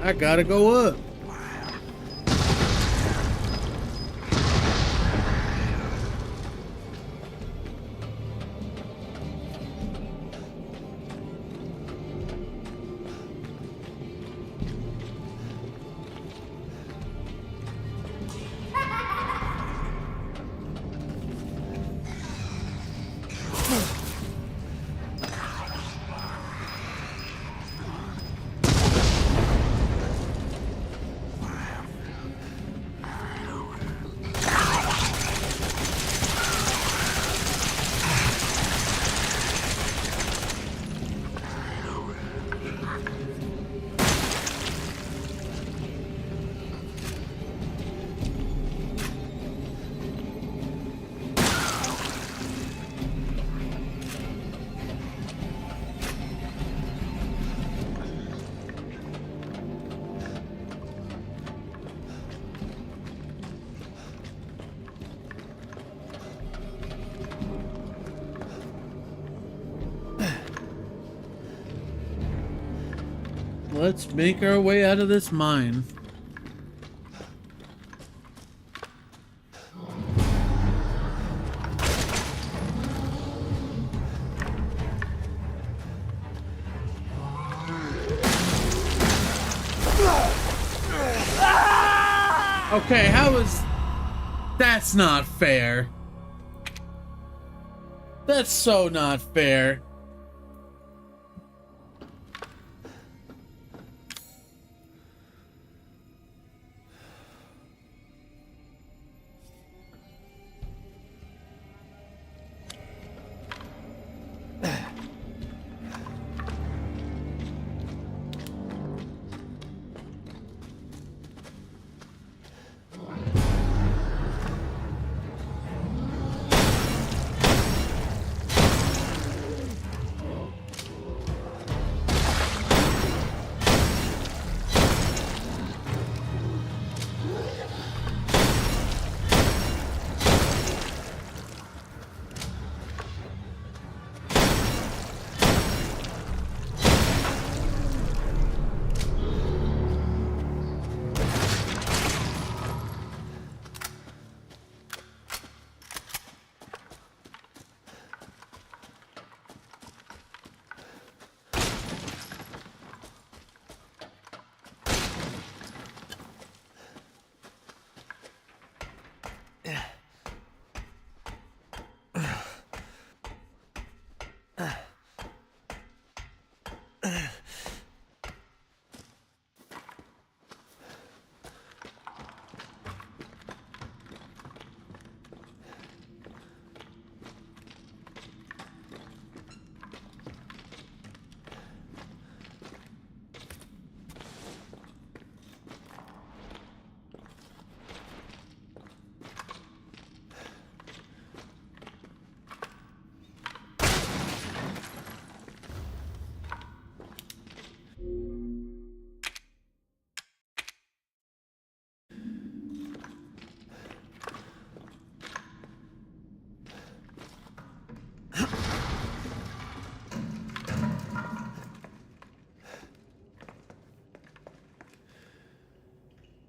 I gotta go up. Let's make our way out of this mine. Okay, how is... That's not fair. That's so not fair.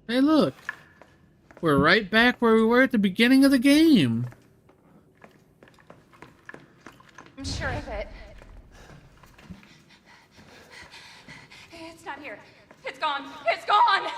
Hey, look. We're right back where we were at the beginning of the game. I'm sure of it. It's not here. It's gone. It's gone!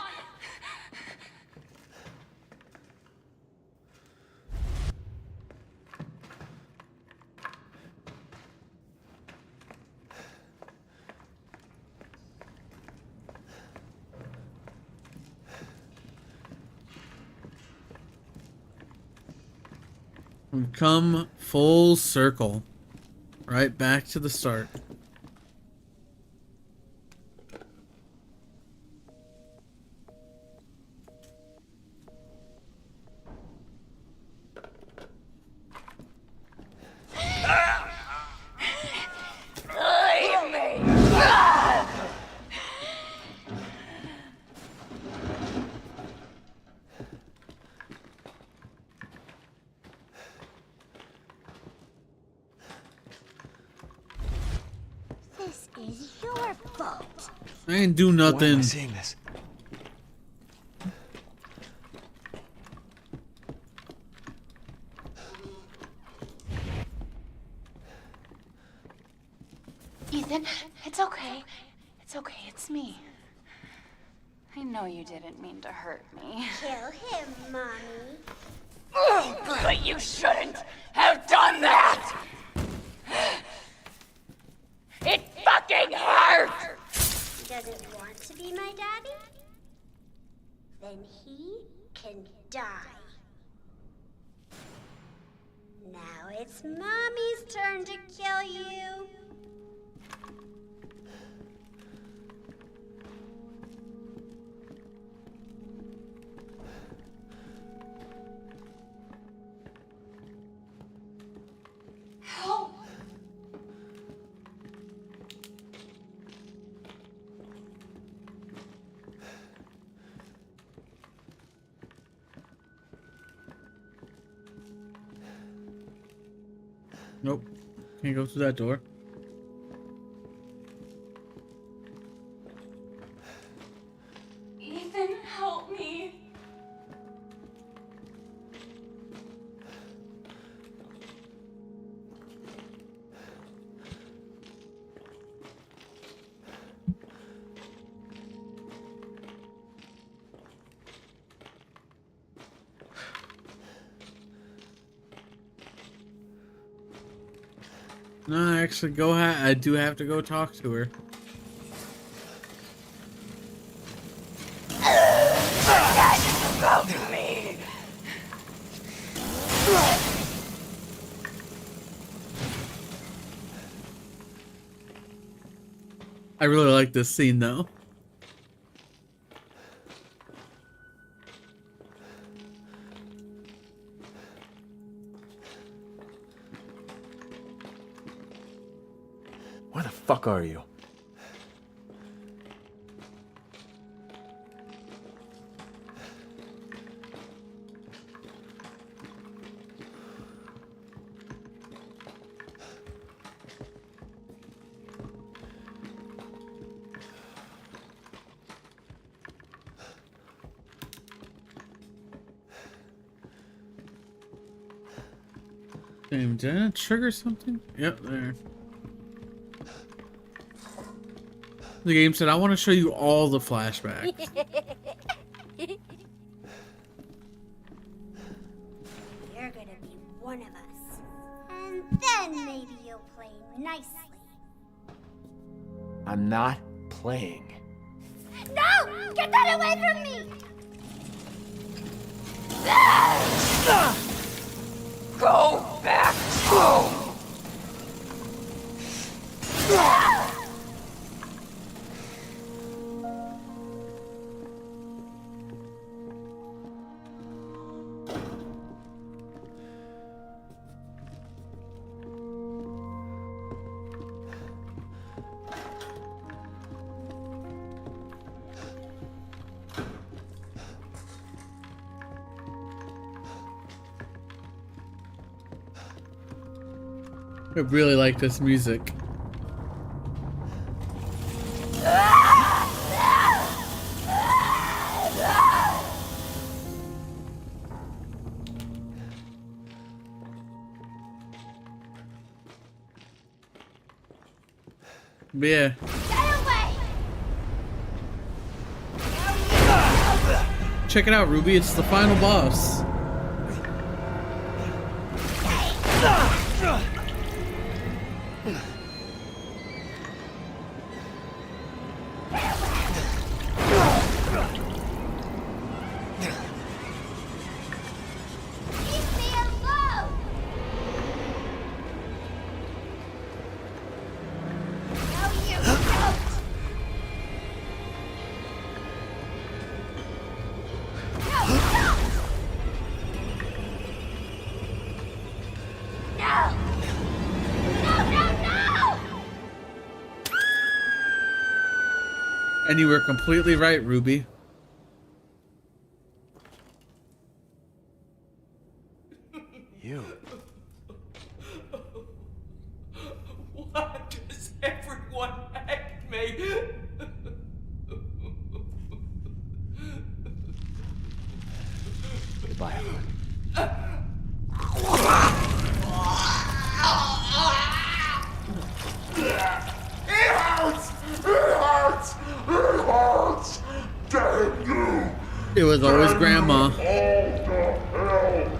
We've come full circle. Right back to the start. Leave me! This is your fault. I ain't do Why am nothing. I seeing this? Ethan, it's okay. It's okay, it's me. I know you didn't mean to hurt me. Kill him, Mommy. But you shouldn't have done that! It fucking hurt! Doesn't want to be my daddy? Then he can die. Now it's Mommy's turn to kill you. Help! Nope. Can't go through that door. No, actually, go ahead. I do have to go talk to her. About me. I really like this scene, though. Where the fuck are you? Damn, did I trigger something? Yep, there. The game said, I want to show you all the flashbacks. You're gonna be one of us. And then maybe you'll play nicely. I'm not playing. No! Get that away from me! Go back home. I really like this music. But yeah. Check it out, Ruby. It's the final boss. And you were completely right, Ruby. You. Why does everyone hate me? Goodbye, everyone. It hurts! It hurts! It hurts! Damn you! It was always Grandma. All the hell!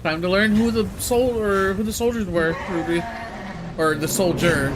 Time to learn who the soldiers were, Ruby. Or the soldier.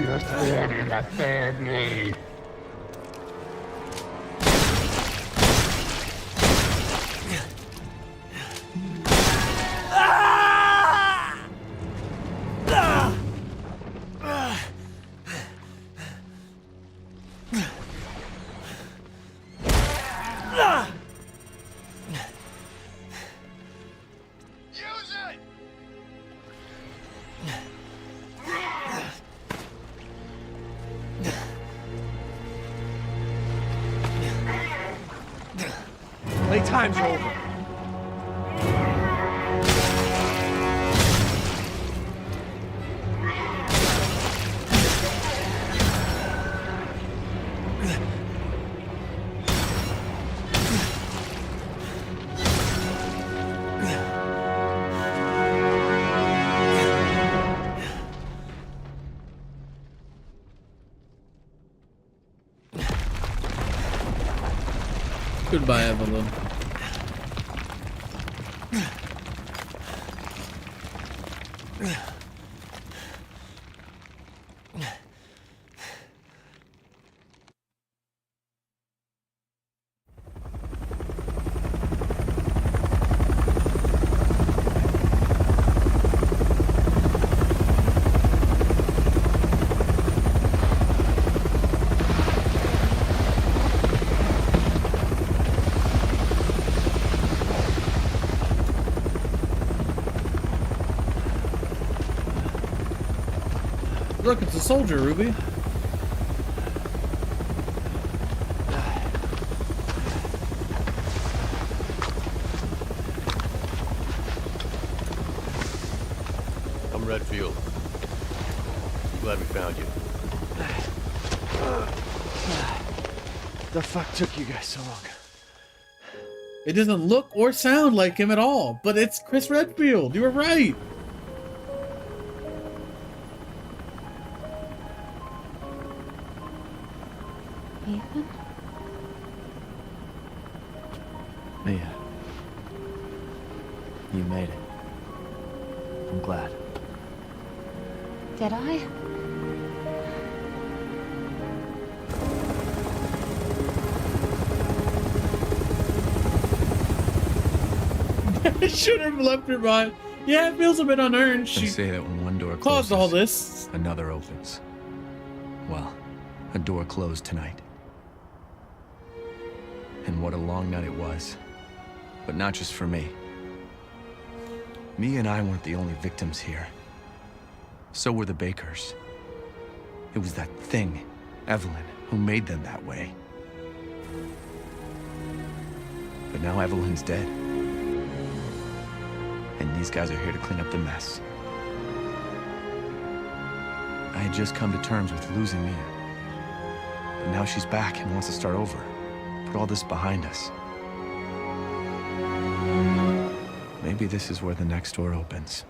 just wanted a family. Playtime's over. Goodbye, Evelyn. Look, it's a soldier, Ruby. I'm Redfield. Glad we found you. The fuck took you guys so long? It doesn't look or sound like him at all, but it's Chris Redfield. You were right. Ethan? Mia. You made it. I'm glad. Did I? Should have left her behind. Yeah, it feels a bit unearned. They She say that when one door caused closes, all this. another opens. Well, a door closed tonight. And what a long night it was. But not just for me. Me and I weren't the only victims here. So were the Bakers. It was that thing, Evelyn, who made them that way. But now Evelyn's dead. And these guys are here to clean up the mess. I had just come to terms with losing Mia. But now she's back and wants to start over. Put all this behind us. Maybe this is where the next door opens.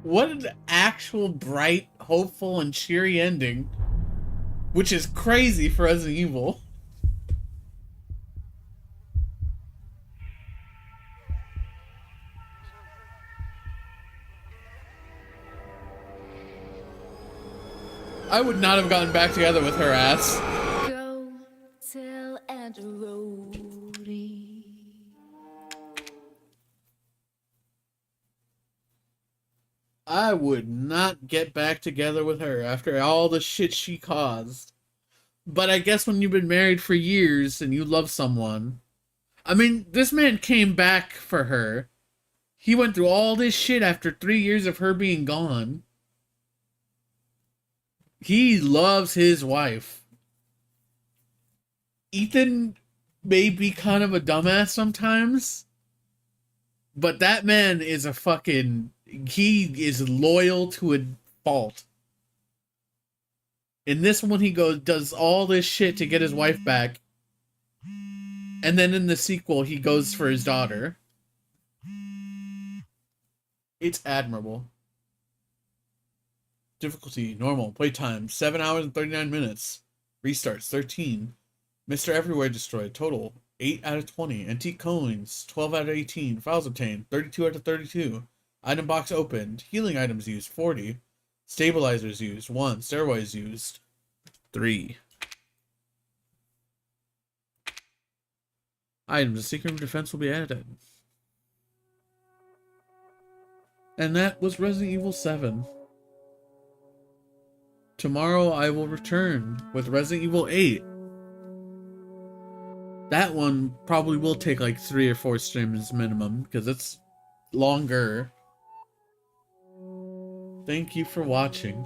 What an actual bright, hopeful, and cheery ending. Which is crazy for Resident Evil. I would not have gotten back together with her ass. Go tell Aunt Rhodey. I would not get back together with her after all the shit she caused. But I guess when you've been married for years and you love someone... I mean, this man came back for her. He went through all this shit after 3 years of her being gone. He loves his wife. Ethan may be kind of a dumbass sometimes, but that man is a fucking... He is loyal to a fault. In this one, he does all this shit to get his wife back. And then in the sequel, he goes for his daughter. It's admirable. Difficulty, normal. Playtime, 7 hours and 39 minutes. Restarts, 13. Mr. Everywhere destroyed. Total, 8 out of 20. Antique coins, 12 out of 18. Files obtained, 32 out of 32. Item box opened. Healing items used, 40. Stabilizers used, 1. Steroids used, 3. Items. A secret of defense will be added. And that was Resident Evil 7. Tomorrow I will return with Resident Evil 8. That one probably will take like 3 or 4 streams minimum because it's longer. Thank you for watching.